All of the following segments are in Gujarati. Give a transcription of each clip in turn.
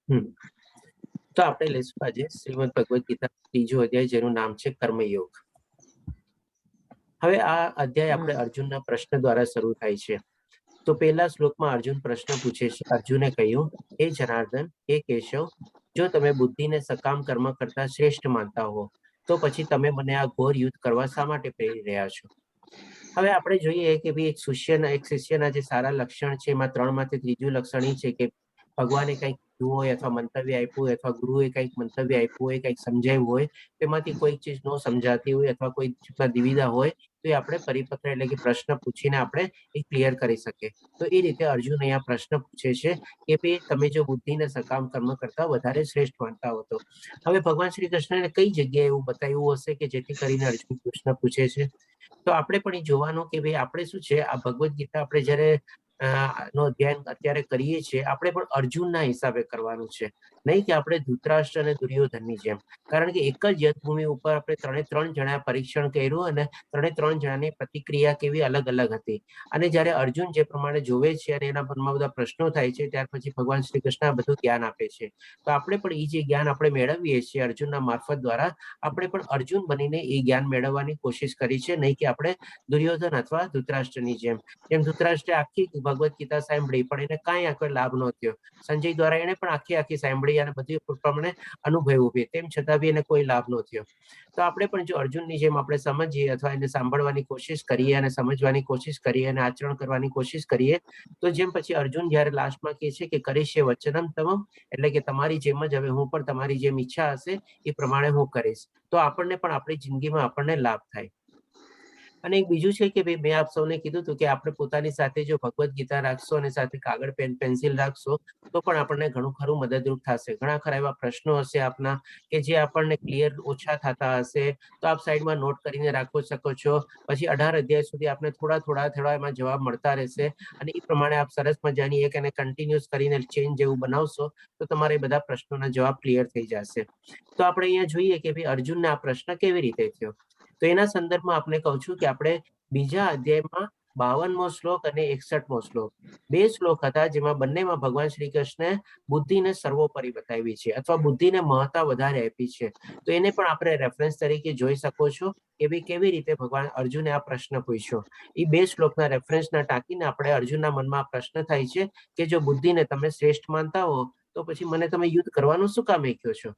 હમ તો આપણે લઈશું આજે શ્રીમદ ભગવદ ગીતા ત્રીજો અધ્યાય, જેનું નામ છે કર્મયોગ. હવે આ અધ્યાય આપણે અર્જુનના પ્રશ્ન દ્વારા શરૂ થાય છે. તો પહેલા શ્લોકમાં અર્જુન પ્રશ્ન પૂછે છે. અર્જુને કહ્યું, હે જનાર્દન, હે કેશવ, જો તમે બુદ્ધિને સકામ કર્મ કરતા શ્રેષ્ઠ માનતા હો, તો પછી તમે મને આ ઘોર યુદ્ધ કરવા શા માટે પ્રેરી રહ્યા છો? હવે આપણે જોઈએ કે ભાઈ એક શિષ્યના જે સારા લક્ષણ છે, એમાં 3માંથી ત્રીજું લક્ષણ એ છે કે ભગવાને કંઈક કીધું હોય અથવા મંતવ્ય આપ્યું હોય અથવા ગુરુએ કંઈક મંતવ્ય આપ્યું હોય, કંઈક સમજાવ્યું હોય, તેમાંથી કોઈ ચીજ ન સમજાતી હોય અથવા કોઈ ચીજમાં દ્વિવિધા હોય, તો એ આપણે પરિપત્ર એટલે કે પ્રશ્ન પૂછીને આપણે એ ક્લિયર કરી શકીએ. તો એ રીતે અર્જુન અહીંયા પ્રશ્ન પૂછે છે કે ભાઈ તમે જો બુદ્ધિને સકામ કર્મ કરતા વધારે શ્રેષ્ઠ માનતા હો તો. હવે ભગવાન શ્રી કૃષ્ણને કઈ જગ્યાએ એવું બતાવ્યું હશે કે જેથી કરીને અર્જુન પ્રશ્ન પૂછે છે? તો આપણે પણ એ જોવાનું કે ભાઈ આપણે શું છે, આ ભગવદ ગીતા આપણે જયારે નો અધ્યયન અત્યારે કરીએ છીએ, આપણે પણ અર્જુનના હિસાબે કરવાનું છે, નહીં કે આપણે ધૃતરાષ્ટ્ર અને દુર્યોધનની જેમ. કારણ કે એક જ યુદ્ધભૂમિ ઉપર આપણે 3 જણા પરીક્ષણ કર્યું અને 3 જણાની પ્રતિક્રિયા કેવી અલગ અલગ હતી. અને જ્યારે અર્જુન જે પ્રમાણે જોવે છે અને એના મનમાં બધા પ્રશ્નો થાય છે, ત્યાર પછી ભગવાન શ્રી કૃષ્ણ બધું જ્ઞાન આપે છે. તો આપણે પણ એ જે જ્ઞાન આપણે મેળવીએ છીએ અર્જુનના મારફત દ્વારા, આપણે પણ અર્જુન બનીને એ જ્ઞાન મેળવવાની કોશિશ કરી છે, નહીં કે આપણે દુર્યોધન અથવા ધૃતરાષ્ટ્રની જેમ. ધૃતરાષ્ટ્રે આખી ભગવદ ગીતા સાંભળી પણ એને કાંઈ આખો લાભ ન થયો. સંજય દ્વારા એને પણ આખી સાંભળી અને બધી પ્રમાણે અનુભવ્યું બી, તેમ છતાં બી એને કોઈ લાભ ન થયો. તો આપણે પણ જો અર્જુનની જેમ આપણે સમજીએ અથવા એને સાંભળવાની કોશિશ કરીએ અને સમજવાની કોશિશ કરીએ અને આચરણ કરવાની કોશિશ કરીએ, તો જેમ પછી અર્જુન જયારે લાસ્ટમાં કહે છે કે કરીશ્ય વચનમ તમમ, એટલે કે તમારી જેમ જ હવે હું પણ તમારી જેમ ઈચ્છા હશે એ પ્રમાણે હું કરીશ, તો આપણને પણ આપણી જિંદગીમાં આપણને લાભ થાય. અને એક બીજું છે કે ભાઈ મેં આપ સૌને કીધું હતું કે આપણે પોતાની સાથે જો ભગવદ ગીતા રાખશો અને સાથે કાગળ પેન પેન્સિલ રાખશો, તો પણ આપણને ઘણું ખરું મદદરૂપ થશે. ઘણા ખરા એવા પ્રશ્નો હશે આપના કે જે આપણને ક્લિયર ઓછા થતા હશે, તો આપ સાઈડમાં નોટ કરીને રાખો શકો છો. પછી 18 અધ્યાય સુધી આપણે થોડા એમાં જવાબ મળતા રહેશે અને એ પ્રમાણે આપ સરસ મજાની એક એને કન્ટિન્યુઅસ કરીને ચેન જેવું બનાવશો, તો તમારે બધા પ્રશ્નોના જવાબ ક્લિયર થઈ જશે. તો આપણે અહીંયા જોઈએ કે ભાઈ અર્જુનને આ પ્રશ્ન કેવી રીતે થયો. તો એના સંદર્ભમાં આપણે કહું છું કે આપણે બીજા અધ્યાયમાં 52મો શ્લોક અને 61મો શ્લોક, 2 શ્લોક હતા જેમાં બંનેમાં ભગવાન શ્રી કૃષ્ણે બુદ્ધિને સર્વોપરી બતાવી છે અથવા બુદ્ધિને મહત્તા વધારે આપી છે. તો એને પણ આપણે રેફરન્સ તરીકે જોઈ શકો છો કે ભાઈ કેવી રીતે ભગવાન અર્જુને આ પ્રશ્ન પૂછ્યો. એ 2 શ્લોકના રેફરન્સના ટાંકીને આપણે અર્જુનના મનમાં આ પ્રશ્ન થાય છે કે જો બુદ્ધિને તમે શ્રેષ્ઠ માનતા હો, તો પછી મને તમે યુદ્ધ કરવાનું શું કામ કહો છો?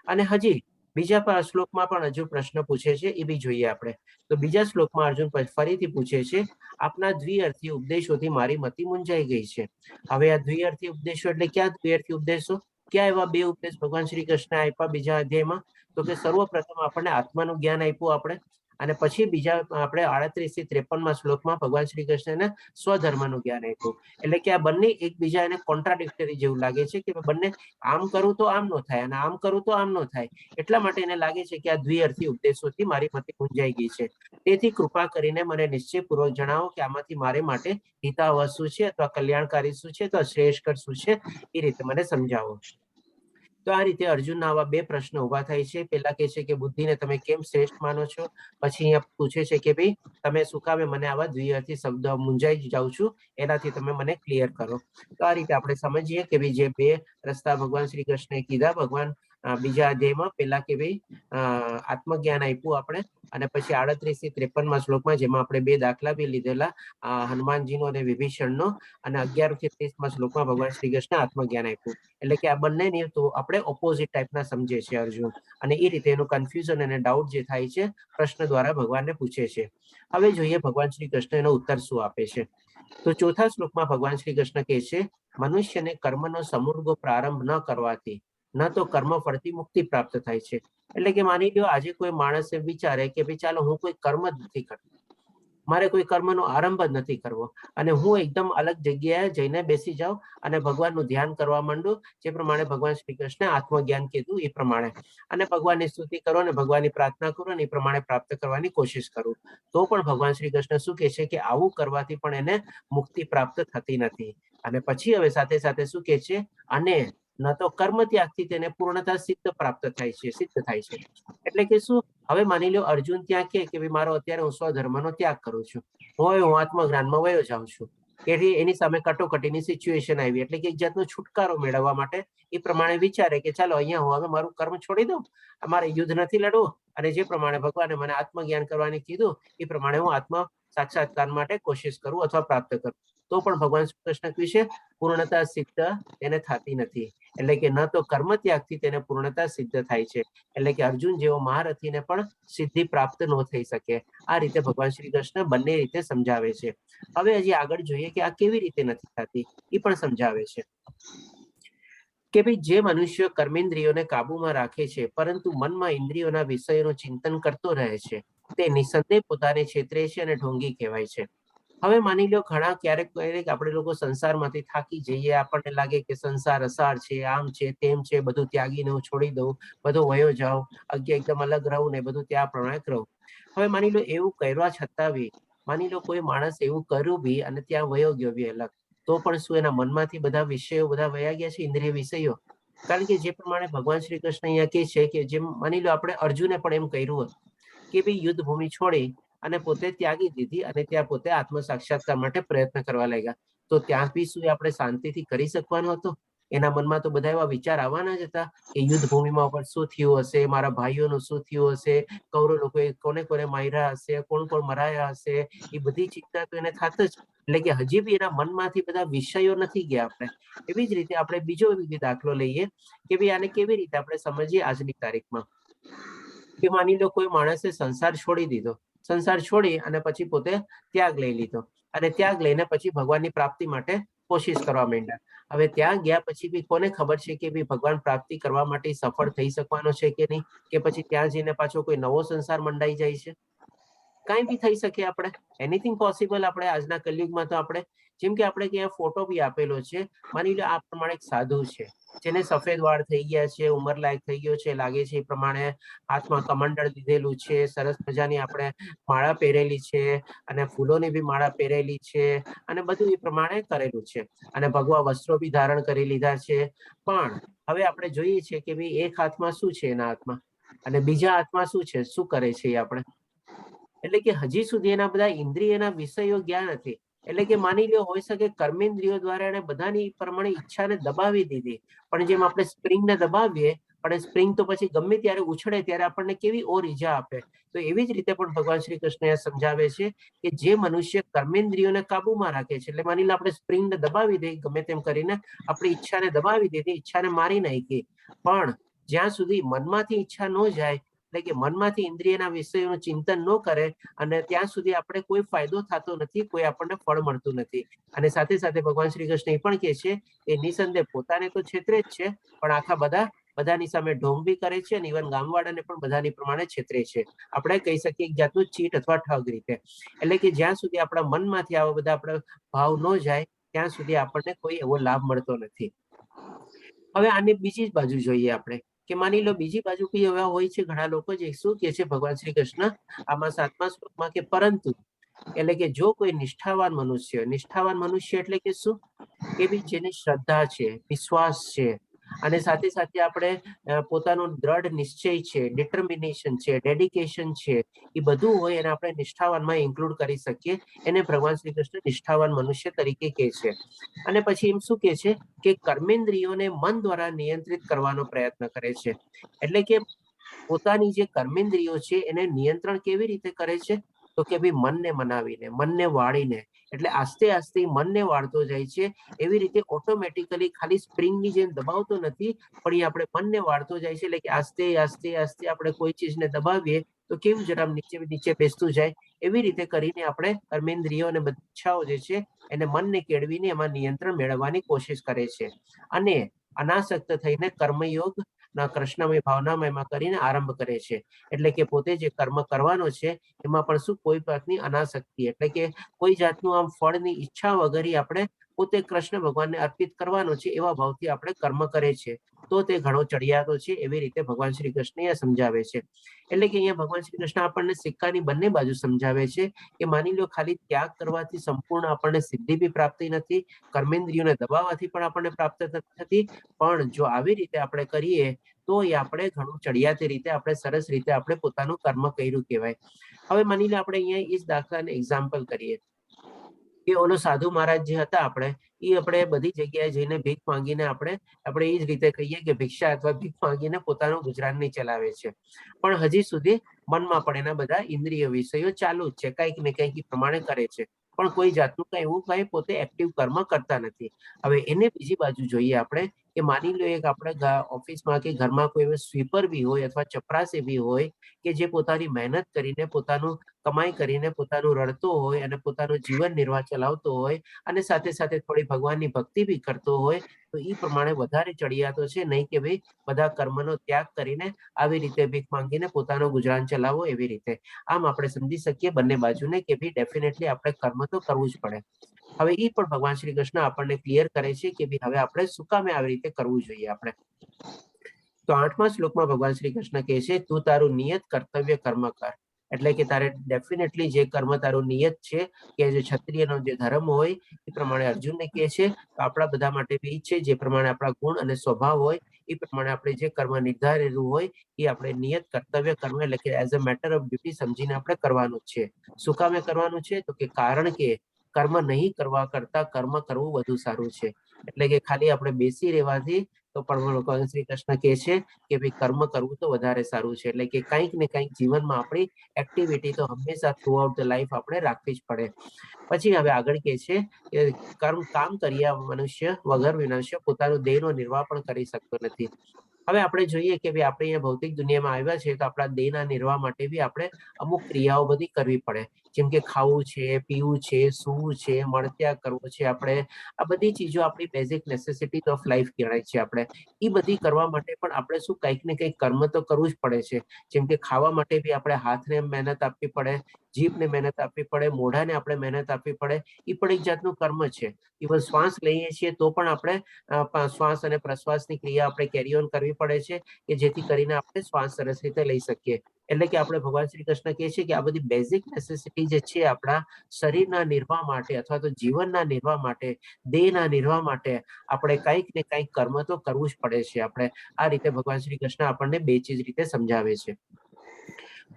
અને હજી બીજા શ્લોકમાં પણ હજુ પ્રશ્ન પૂછે છે, એ બી જોઈએ આપણે. તો બીજા શ્લોકમાં અર્જુન ફરીથી પૂછે છે, આપના દ્વિઅર્થી ઉપદેશોથી મારી મતિ મૂંઝાઈ ગઈ છે. હવે આ દ્વિઅર્થી ઉપદેશો એટલે ક્યાં દ્વિઅર્થી ઉપદેશો? ક્યાં એવા 2 ઉપદેશ ભગવાન શ્રી કૃષ્ણ આપ્યા બીજા અધ્યાયમાં? તો કે સર્વપ્રથમ આપણને આત્માનું જ્ઞાન આપ્યું આપણે, અને પછી બીજા આપણે 38 થી 53માં શ્લોકમાં ભગવાન શ્રી કૃષ્ણને સ્વધર્મનું જ્ઞાન આપ્યું. એટલે કે આ બંને એકબીજા એને કોન્ટ્રાડિક્ટરી જેવું લાગે છે કે બંને આમ કરું તો આમ ન થાય અને આમ કરું તો આમ ન થાય. એટલા માટે એને લાગે છે કે આ દ્વિઅર્થી ઉપદેશોથી મારી મતિ મૂંઝાઈ ગઈ છે. તેથી કૃપા કરીને મને નિશ્ચયપૂર્વક જણાવો કે આમાંથી મારે માટે હિતાવહ શું છે અથવા કલ્યાણકારી શું છે અથવા શ્રેષ્ઠકર શું છે, એ રીતે મને સમજાવો. તો આ રીતે અર્જુનના આવા 2 પ્રશ્નો ઉભા થાય છે. પહેલા કહે છે કે બુદ્ધિને તમે કેમ શ્રેષ્ઠ માનો છો? પછી અહીંયા પૂછે છે કે ભાઈ તમે શું કામે મને આવા દ્વિઅર્થી શબ્દ મૂંઝાઈ જાઉં છું, એનાથી તમે મને ક્લિયર કરો. તો આ રીતે આપણે સમજીએ કે ભાઈ જે 2 રસ્તા ભગવાન શ્રી કૃષ્ણએ કીધા, ભગવાન બીજા અધ્યાયમાં પહેલા કે ભાઈ આત્મજ્ઞાન આપ્યું આપણે, અને પછી 38 થી 53માં શ્લોકમાં જેમાં આપણે 2 દાખલા બી લીધેલા, હનુમાનજીનો અને વિભીષણનો, અને 11 થી 30માં શ્લોકમાં ભગવાન શ્રી કૃષ્ણ આત્મજ્ઞાન આપ્યું. એટલે કે આ બંનેની તો આપણે ઓપોઝિટ ટાઈપના સમજે છે અર્જુન, અને એ રીતે એનું કન્ફ્યુઝન અને ડાઉટ જે થાય છે પ્રશ્ન દ્વારા ભગવાનને પૂછે છે. હવે જોઈએ ભગવાન શ્રી કૃષ્ણ એનો ઉત્તર શું આપે છે. તો ચોથા શ્લોકમાં ભગવાન શ્રી કૃષ્ણ કહે છે, મનુષ્યને કર્મનો સમૂર્ગો પ્રારંભ ન કરવાથી ન તો કર્મ ફળથી મુક્તિ પ્રાપ્ત થાય છે. એટલે કે માની લો આજે કોઈ માણસ વિચારે કે ભાઈ ચાલો હું કોઈ કર્મ જ નથી કરતો, મારે કોઈ કર્મનો આરંભ જ નથી કરવો, અને હું એકદમ અલગ જગ્યાએ જઈને બેસી જાઉં અને ભગવાનનું ધ્યાન કરવા માંડું, જે પ્રમાણે ભગવાન શ્રી કૃષ્ણે આત્મજ્ઞાન કીધું એ પ્રમાણે, અને ભગવાનની સ્તુતિ કરો અને ભગવાનની પ્રાર્થના કરો અને એ પ્રમાણે પ્રાપ્ત કરવાની કોશિશ કરું, તો પણ ભગવાન શ્રી કૃષ્ણ શું કહે છે કે આવું કરવાથી પણ એને મુક્તિ પ્રાપ્ત થતી નથી. અને પછી હવે સાથે સાથે શું કહે છે, અને ન તો કર્મ ત્યાગથી તેને પૂર્ણતા સિદ્ધ પ્રાપ્ત થાય છે, સિદ્ધ થાય છે. એટલે કે શું, હવે માની લો અર્જુન ત્યાં કે ભાઈ મારો અત્યારે હું સ્વધર્મનો ત્યાગ કરું છું, હું આત્મજ્ઞાનમાં વયો જાઉં છું, કે એની સામે કટોકટીની સિચ્યુએશન આવી, એટલે કે એક જાતનો છુટકારો મેળવવા માટે એ પ્રમાણે વિચારે કે ચાલો અહીંયા હું હવે મારું કર્મ છોડી દઉં, અમારે યુદ્ધ નથી લડવું, અને જે પ્રમાણે ભગવાને મને આત્મજ્ઞાન કરવાની કીધું એ પ્રમાણે હું આત્મ સાક્ષાત્કાર માટે કોશિશ કરું અથવા પ્રાપ્ત કરું. તો પણ ભગવાન શ્રી કૃષ્ણ વિશે પૂર્ણતા સિદ્ધ તેને થતી નથી, એટલે કે ન તો કર્મ ત્યાગથી તેને પૂર્ણતા સિદ્ધ થાય છે, એટલે કે અર્જુન જેવો મહારથીને પણ સિદ્ધિ પ્રાપ્ત ન થઈ શકે. આ રીતે ભગવાન શ્રી કૃષ્ણ બંને રીતે સમજાવે છે. હવે હજી આગળ જોઈએ કે આ કેવી રીતે નથી થતી, એ પણ સમજાવે છે કે ભાઈ જે મનુષ્ય કર્મેન્દ્રિયોને કાબુમાં રાખે છે પરંતુ મનમાં ઇન્દ્રિયોના વિષયોનું ચિંતન કરતો રહે છે, તે નિસંદેહ પોતાને છેતરે છે અને ઢોંગી કહેવાય છે. હવે માની લો ઘણા ક્યારેક આપણે લોકો સંસારમાંથી થાકી જઈએ, આપણને લાગે કે સંસાર અસાર છે, આમ છે તેમ છે, બધું ત્યાગીને હું છોડી દઉં, બધો વયો જાઉં, એકદમ અલગ રહું ને બધું ત્યાં પ્રમાણે રહું. હવે માની લો એવું કરવા છતાં બી માની લો કોઈ માણસ એવું કર્યું બી અને ત્યાં વયો ગયો બી અલગ, તો પણ શું એના મનમાંથી બધા વિષયો બધા વયા ગયા છે, ઇન્દ્રિય વિષયો? કારણ કે જે પ્રમાણે ભગવાન શ્રી કૃષ્ણ અહીંયા કહે છે કે જેમ માની લો આપણે અર્જુને પણ એમ કર્યું હતું કે ભાઈ યુદ્ધ ભૂમિ છોડી અને પોતે ત્યાગી દીધી અને ત્યાં પોતે આત્મ સાક્ષાત્કાર માટે પ્રયત્ન કરવા લાગ્યા, તો ત્યાં બી શું આપણે શાંતિથી કરી શકવાનો હતો? એના મનમાં તો બધા એવા વિચાર આવવાના જ હતા કે યુદ્ધ ભૂમિમાં પણ શું થયું હશે, મારા ભાઈઓનું શું થયું હશે, કૌરવ લોકોએ કોને કોને માર્યા હશે, કોણ કોણ મરાયા હશે, એ બધી ચિંતા તો એને થાત જ. એટલે કે હજી બી એના મનમાંથી બધા વિષયો નથી ગયા. આપણે એવી જ રીતે આપણે બીજો દાખલો લઈએ કે ભાઈ આને કેવી રીતે આપણે સમજીએ આજની તારીખમાં, કે માની લો કોઈ માણસે સંસાર છોડી દીધો, સંસાર છોડી અને પછી પોતે ત્યાગ લઈ લીધો અને ત્યાગ લઈને પછી ભગવાનની પ્રાપ્તિ માટે કોશિશ કરવા માંડ્યા. હવે ત્યાં ગયા પછી બી કોને ખબર છે કે ભાઈ ભગવાન પ્રાપ્તિ કરવા માટે સફળ થઈ શકવાનો છે કે નહીં, કે પછી ત્યાં જઈને પાછો કોઈ નવો સંસાર મંડાઈ જાય છે? કઈ બી થઈ શકે. આપણે એનીથિંગ પોસિબલ. આપણે આજના કલયુગમાં તો આપણે જેમ કે આપણે ત્યાં ફોટો બી આપેલો છે, માની લો આ પ્રમાણે એક સાધુ છે જેને સફેદ વાળ થઈ ગયા છે, ઉંમર લાયક થઈ ગયો છે લાગે છે, એ પ્રમાણે હાથમાં કમંડળ લીધેલું છે, સરસ મજાની આપણે માળા પહેરેલી છે અને ફૂલોની બી માળા પહેરેલી છે અને બધું એ પ્રમાણે કરેલું છે અને ભગવા વસ્ત્રો બી ધારણ કરી લીધા છે. પણ હવે આપણે જોઈએ છીએ કે ભાઈ એક હાથમાં શું છે એના હાથમાં અને બીજા હાથમાં શું છે, શું કરે છે એ આપણે, એટલે કે હજી સુધી એના બધા ઇન્દ્રિયના વિષયો ગયા નથી. એટલે કે માની લો હોઈ શકે કર્મેન્દ્રિયો દ્વારા એને બધાની પ્રમાણે ઈચ્છાને દબાવી દીધી, પણ જેમ આપણે સ્પ્રિંગને દબાવીએ પણ સ્પ્રિંગ તો પછી ગમે ત્યારે ઉછળે ત્યારે આપણને કેવી ઓર ઈજા આપે, તો એવી જ રીતે પણ ભગવાન શ્રી કૃષ્ણ સમજાવે છે કે જે મનુષ્ય કર્મેન્દ્રિયોને કાબુમાં રાખે છે, એટલે માની લો આપણે સ્પ્રિંગને દબાવી દઈએ ગમે તેમ કરીને, આપણી ઈચ્છાને દબાવી દીધી, ઈચ્છાને મારી નાખી, પણ જ્યાં સુધી મનમાંથી ઈચ્છા ન જાય, એટલે કે મનમાંથી ઇન્દ્રિયના વિષયોનું ચિંતન ન કરે અને ત્યાં સુધી આપણે કોઈ ફાયદો થતો નથી, કોઈ આપણને ફળ મળતું નથી. અને સાથે સાથે ભગવાન શ્રી કૃષ્ણ એ પણ કહે છે કે નિસંદેહ પોતાને તો છેતરે જ છે, પણ આખા બધાની સામે ઢોંગ બી કરે છે અને ઇવન ગામવાળાને પણ બધાની પ્રમાણે છેતરે છે. આપણે કહી શકીએ એક જાતનું ચીટ અથવા ઠગ રીતે. એટલે કે જ્યાં સુધી આપણા મનમાંથી આવા બધા આપણા ભાવ ન જાય ત્યાં સુધી આપણને કોઈ એવો લાભ મળતો નથી. હવે આની બીજી જ બાજુ જોઈએ આપણે, કે માની લો બીજી બાજુ કઈ એવા હોય છે ઘણા લોકો જે શું કે છે ભગવાન શ્રી કૃષ્ણ આમાં 7મા શ્લોકમાં કે પરંતુ, એટલે કે જો કોઈ નિષ્ઠાવાન મનુષ્ય એટલે કે શું, કે ભાઈ જેની શ્રદ્ધા છે, વિશ્વાસ છે અને સાથે સાથે આપણે પોતાનો દ્રઢ નિશ્ચય છે, ડિટર્મિનેશન છે, ડેડિકેશન છે, એ બધું હોય એને આપણે નિષ્ઠાવાનમાં ઇન્ક્લુડ કરી શકીએ. એને ભગવાન શ્રી કૃષ્ણ નિષ્ઠાવાન મનુષ્ય તરીકે કહે છે. અને પછી એમ શું કહે છે કે કર્મેન્દ્રિયોને મન દ્વારા નિયંત્રિત કરવાનો પ્રયત્ન કરે છે. એટલે કે પોતાની જે કર્મેન્દ્રિયો છે એને નિયંત્રણ કેવી રીતે કરે છે, તો કે ભાઈ મનને મનાવીને, મનને વાળીને, એટલે આસ્તે આસ્તે મનને વાળતો જાય છે. એવી રીતે ઓટોમેટિકલી ખાલી સ્પ્રિંગની જેમ દબાવતો નથી, પણ એ આપણે મનને વાળતો જાય છે. એટલે કે આસ્તે આસ્તે આસ્તે આપણે કોઈ ચીજને દબાવીએ તો કેવું જરા નીચે નીચે બેસતું જાય, એવી રીતે કરીને આપણે કર્મેન્દ્રિયો અને બધી ઈચ્છાઓ જે છે એને મનને કેળવીને એમાં નિયંત્રણ મેળવવાની કોશિશ કરે છે અને અનાસક્ત થઈને કર્મયોગ ના કૃષ્ણમય ભાવનામયમાં કરીને આરંભ કરે છે. એટલે કે પોતે જે કર્મ કરવાનો છે એમાં પણ શું કોઈ જાતની અનાસક્તિ, એટલે કે કોઈ જાતનું આમ ફળની ઈચ્છા વગર આપણે પોતે કૃષ્ણ ભગવાનને અર્પિત કરવાનો છે એવા ભાવથી આપણે કર્મ કરે છે, તો તે ઘણો ચડિયાતો છે. એવી રીતે ભગવાન શ્રી કૃષ્ણ અહીંયા સમજાવે છે. એટલે કે અહીંયા ભગવાન શ્રી કૃષ્ણ આપણને સિક્કાની બંને બાજુ સમજાવે છે કે માની લો ખાલી ત્યાગ કરવાથી સંપૂર્ણ આપણને સિદ્ધિ બી પ્રાપ્તિ નથી, કર્મેન્દ્રિયોને દબાવવાથી પણ આપણને પ્રાપ્ત થતી, પણ જો આવી રીતે આપણે કરીએ તો એ આપણે ઘણું ચડિયાતી રીતે આપણે સરસ રીતે આપણે પોતાનું કર્મ કર્યું કહેવાય. હવે માની લો આપણે અહીંયા એ જ દાખલાને એક્ઝામ્પલ કરીએ કે ઓલો સાધુ મહારાજ જે હતા આપણે બધી જગ્યાએ જઈને ભીખ માંગીને આપણે એ જ રીતે કહીએ કે ભિક્ષા અથવા ભીખ માંગીને પોતાનું ગુજરાન નહીં ચલાવે છે. પણ હજી સુધી મનમાં પણ એના બધા ઇન્દ્રિય વિષયો ચાલુ જ છે, કંઈક ને કંઈક એ પ્રમાણે કરે છે. પણ કોઈ જાતનું કઈ એવું કઈ પોતે એક્ટિવ કર્મ કરતા નથી. હવે એને બીજી બાજુ જોઈએ આપણે કે માની લો એક આપણે ઓફિસમાં કે ઘરમાં કોઈ સ્વીપર બી હોય અથવા ચપરાસી બી હોય કે જે પોતાની મહેનત કરીને પોતાનું કમાઈ કરીને પોતાનું રડતો હોય અને પોતાનું જીવન નિર્વાહ ચલાવતો હોય અને સાથે સાથે થોડી ભગવાનની ભક્તિ બી કરતો હોય, તો એ પ્રમાણે વધારે ચડિયાતો છે નહીં કે ભાઈ બધા કર્મનો ત્યાગ કરીને આવી રીતે ભીખ માંગીને પોતાનું ગુજરાન ચલાવો એવી રીતે. આમ આપણે સમજી શકીએ બંને બાજુને કે ભાઈ ડેફિનેટલી આપણે કર્મ તો કરવું જ પડે. હવે એ પણ ભગવાન શ્રી કૃષ્ણ આપણને ક્લિયર કરે છે કે ભાઈ હવે આપણે શું કામે આવી રીતે કરવું જોઈએ આપણે. તો 8મા શ્લોકમાં ભગવાન શ્રી કૃષ્ણ કહે છે, તું તારું નિયત કર્તવ્ય કર્મ કર. એટલે કે તારે ડેફિનેટલી જે કર્મ તારું નિયત છે કે જે ક્ષત્રિયનો જે ધર્મ હોય એ પ્રમાણે અર્જુનને કહે છે. આપણા બધા માટે બી છે જે પ્રમાણે આપણા ગુણ અને સ્વભાવ હોય એ પ્રમાણે આપણે જે કર્મ નિર્ધારેલું હોય એ આપણે નિયત કર્તવ્ય કર્મ એટલે કે as a matter of duty સમજીને આપણે કરવાનું છે. શું કામે કરવાનું છે? તો કે કારણ કે કર્મ નહીં કરવા કરતા કર્મ કરવું વધુ સારું છે. એટલે કે ખાલી આપણે બેસી રહેવાથી તો પણ ભગવાન શ્રી કૃષ્ણ કહે છે કે ભાઈ કર્મ કરવું તો વધારે સારું છે. એટલે કે કંઈક ને કંઈક જીવનમાં આપણી એક્ટિવિટી તો હંમેશા થ્રુ આઉટ ધ લાઈફ આપણે રાખવી જ પડે. પછી હવે આગળ કહે છે કે કામ કર્યા મનુષ્ય વગર વિનાશ્ય પોતાનું દેહનો નિર્વાહ પણ કરી શકતો નથી. હવે આપણે જોઈએ કે ભાઈ આપણે અહીંયા ભૌતિક દુનિયામાં આવ્યા છે તો આપણા દેહના નિર્વાહ માટે બી આપણે અમુક ક્રિયાઓ બધી કરવી પડે. જેમ કે ખાવું છે, પીવું છે, સૂવું છે, મળત્યાગ કરવો છે. આપણે આ બધી ચીજો આપણી બેઝિક નેસેસિટી ઓફ લાઈફ કહેવાય છે. આપણે એ બધી કરવા માટે પણ આપણે શું કંઈક ને કંઈક કર્મ તો કરવું જ પડે છે. જેમ કે ખાવા માટે બી આપણે હાથને મહેનત આપવી પડે, જીભને મહેનત આપવી પડે, મોઢાને આપણે મહેનત આપવી પડે. એ પણ એક જાતનું કર્મ છે. ઇવન શ્વાસ લઈએ છીએ તો પણ આપણે શ્વાસ અને પ્રશ્વાસની ક્રિયા આપણે કેરી ઓન કરવી પડે છે કે જેથી કરીને આપણે શ્વાસ સરસ રીતે લઈ શકીએ. એટલે કે આપણે ભગવાન શ્રી કૃષ્ણ કહે છે કે આ બધી બેઝિક નેસેસિટી જે છે આપણા શરીરના નિર્વાહ માટે અથવા તો જીવનના નિર્વાહ માટે, દેહના નિર્વાહ માટે આપણે કંઈક ને કંઈક કર્મ તો કરવું જ પડે છે. આપણે આ રીતે ભગવાન શ્રી કૃષ્ણ આપણને બે ચીજ રીતે સમજાવે છે.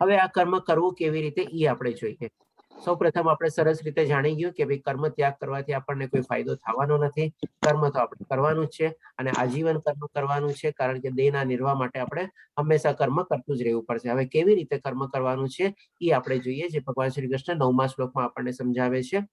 હવે આ કર્મ કરવું કેવી રીતે એ આપણે જોઈએ. સૌપ્રથમ આપણે સરસ રીતે જાણી ગયું કે ભાઈ કર્મ ત્યાગ કરવાથી આપણને કોઈ ફાયદો થવાનો નથી. કર્મ તો આપણે કરવાનું જ છે અને આજીવન કર્મ કરવાનું છે. કારણ કે દેહના નિર્વાહ માટે આપણે હંમેશા કર્મ કરતું જ રહેવું પડશે. હવે કેવી રીતે કર્મ કરવાનું છે એ આપણે જોઈએ, જે ભગવાન શ્રી કૃષ્ણ 9મા શ્લોકમાં આપણને સમજાવે છે.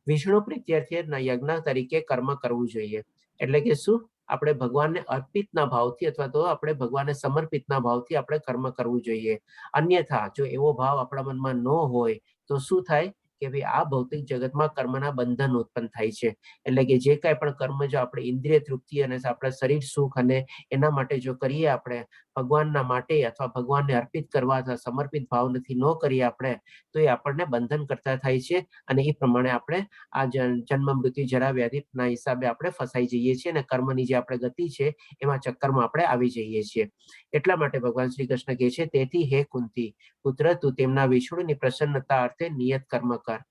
વિષ્ણુ પ્રીત્યર્થે યજ્ઞ તરીકે કર્મ કરવું જોઈએ. એટલે કે શું? આપણે ભગવાનને અર્પિતના ભાવથી અથવા તો આપણે ભગવાનને સમર્પિતના ભાવથી આપણે કર્મ કરવું જોઈએ. અન્યથા જો એવો ભાવ આપણા મનમાં ન હોય તો શું થાય કે ભાઈ આ ભૌતિક જગતમાં કર્મના બંધન ઉત્પન્ન થાય છે. એટલે કે જે કાંઈ પણ કર્મ જો આપણે ઇન્દ્રિય તૃપ્તિ અને આપણા શરીર સુખ અને એના માટે જો કરીએ આપણે ભગવાનના માટે અથવા ભગવાનને અર્પિત કરવા અથવા સમર્પિત ભાવથી ન કરીએ આપણે તો એ આપણને બંધન કરતા થાય છે અને એ પ્રમાણે આપણે આ જન્મ મૃત્યુ જરા વ્યાધિના હિસાબે આપણે ફસાઈ જઈએ છીએ અને કર્મની જે આપણે ગતિ છે એમાં ચક્કરમાં આપણે આવી જઈએ છીએ. એટલા માટે ભગવાન શ્રી કૃષ્ણ કહે છે, તેથી હે કુંતી પુત્ર, તું તેમના વિષ્ણુની પ્રસન્નતા અર્થે નિયત કર્મ કર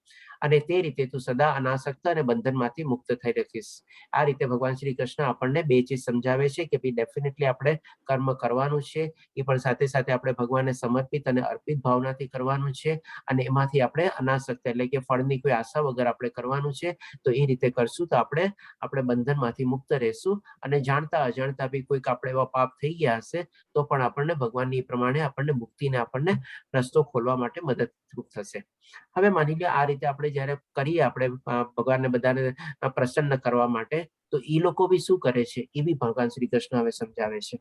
અને તે રીતે તું સદા અનાસક્ત અને બંધનમાંથી મુક્ત થઈ રહીશ. આ રીતે ભગવાન શ્રી કૃષ્ણ આપણને બે ચીજ સમજાવે છે કે ભાઈ ડેફિનેટલી આપણે કર્મ કરવાનું છે. એ પણ સાથે સાથે આપણે ભગવાનને સમર્પિત અને અર્પિત ભાવનાથી કરવાનું છે અને એમાંથી આપણે અનાસક્ત એટલે કે ફળની કોઈ આશા વગર આપણે કરવાનું છે. તો એ રીતે કરશું તો આપણે બંધનમાંથી મુક્ત રહેશું અને જાણતા અજાણતા બી કોઈક આપણે એવા પાપ થઈ ગયા હશે તો પણ આપણને ભગવાનની પ્રમાણે આપણને મુક્તિને આપણને રસ્તો ખોલવા માટે મદદરૂપ થશે. હવે માની લો આ રીતે આપણે જયારે કરીએ આપણે ભગવાનને બધાને પ્રસન્ન કરવા માટે, તો એ લોકો બી શું કરે છે એ બી ભગવાન શ્રી કૃષ્ણ હવે સમજાવે છે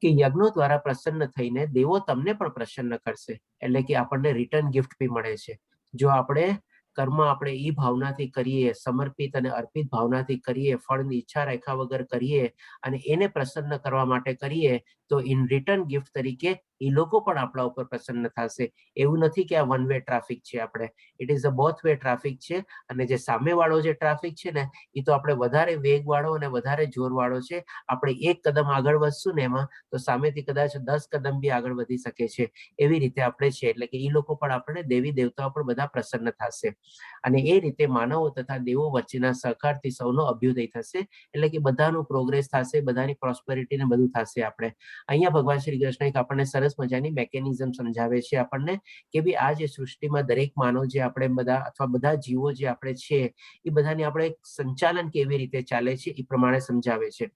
કે યજ્ઞો દ્વારા પ્રસન્ન થઈને દેવો તમને પણ પ્રસન્ન કરશે. એટલે કે આપણને રિટર્ન ગિફ્ટ બી મળે છે. જો આપણે કર્મ આપણે એ ભાવનાથી કરીએ, સમર્પિત અને અર્પિત ભાવનાથી કરીએ, ફળની ઈચ્છા રાખ્યા વગર કરીએ અને એને પ્રસન્ન કરવા માટે કરીએ તો ઇન રિટર્ન ગિફ્ટ તરીકે એ લોકો પણ આપણા ઉપર પ્રસન્ન થશે. એવું નથી કે આ વન વે ટ્રાફિક છે. આપણે it is a both way traffic છે અને જે સામેવાળો જે ટ્રાફિક છે ને એ તો આપણે વધારે વેગવાળો અને વધારે જોરવાળો છે. આપણે એક કદમ આગળ વધશું ને એમાં તો સામેથી કદાચ 10 કદમ બી આગળ વધી શકે છે. એવી રીતે આપણે છે. એટલે કે એ લોકો પણ આપણે દેવી દેવતાઓ પણ બધા પ્રસન્ન થશે અને એ રીતે માનવો તથા દેવો વચ્ચેના સહકારથી સૌનો અભ્યુદય થશે. એટલે કે બધાનું પ્રોગ્રેસ થશે, બધાની પ્રોસ્પેરિટી ને બધું થશે. આપણે અહીંયા ભગવાન શ્રી કૃષ્ણ એક આપણને સરસ મજાની મેકેનિઝમ સમજાવે છે આપણને કે ભાઈ આ જે સૃષ્ટિમાં દરેક માનવ જે આપણે બધા અથવા બધા જીવો જે આપણે છે એ બધાને આપણે સંચાલન કેવી રીતે ચાલે છે એ પ્રમાણે સમજાવે છે.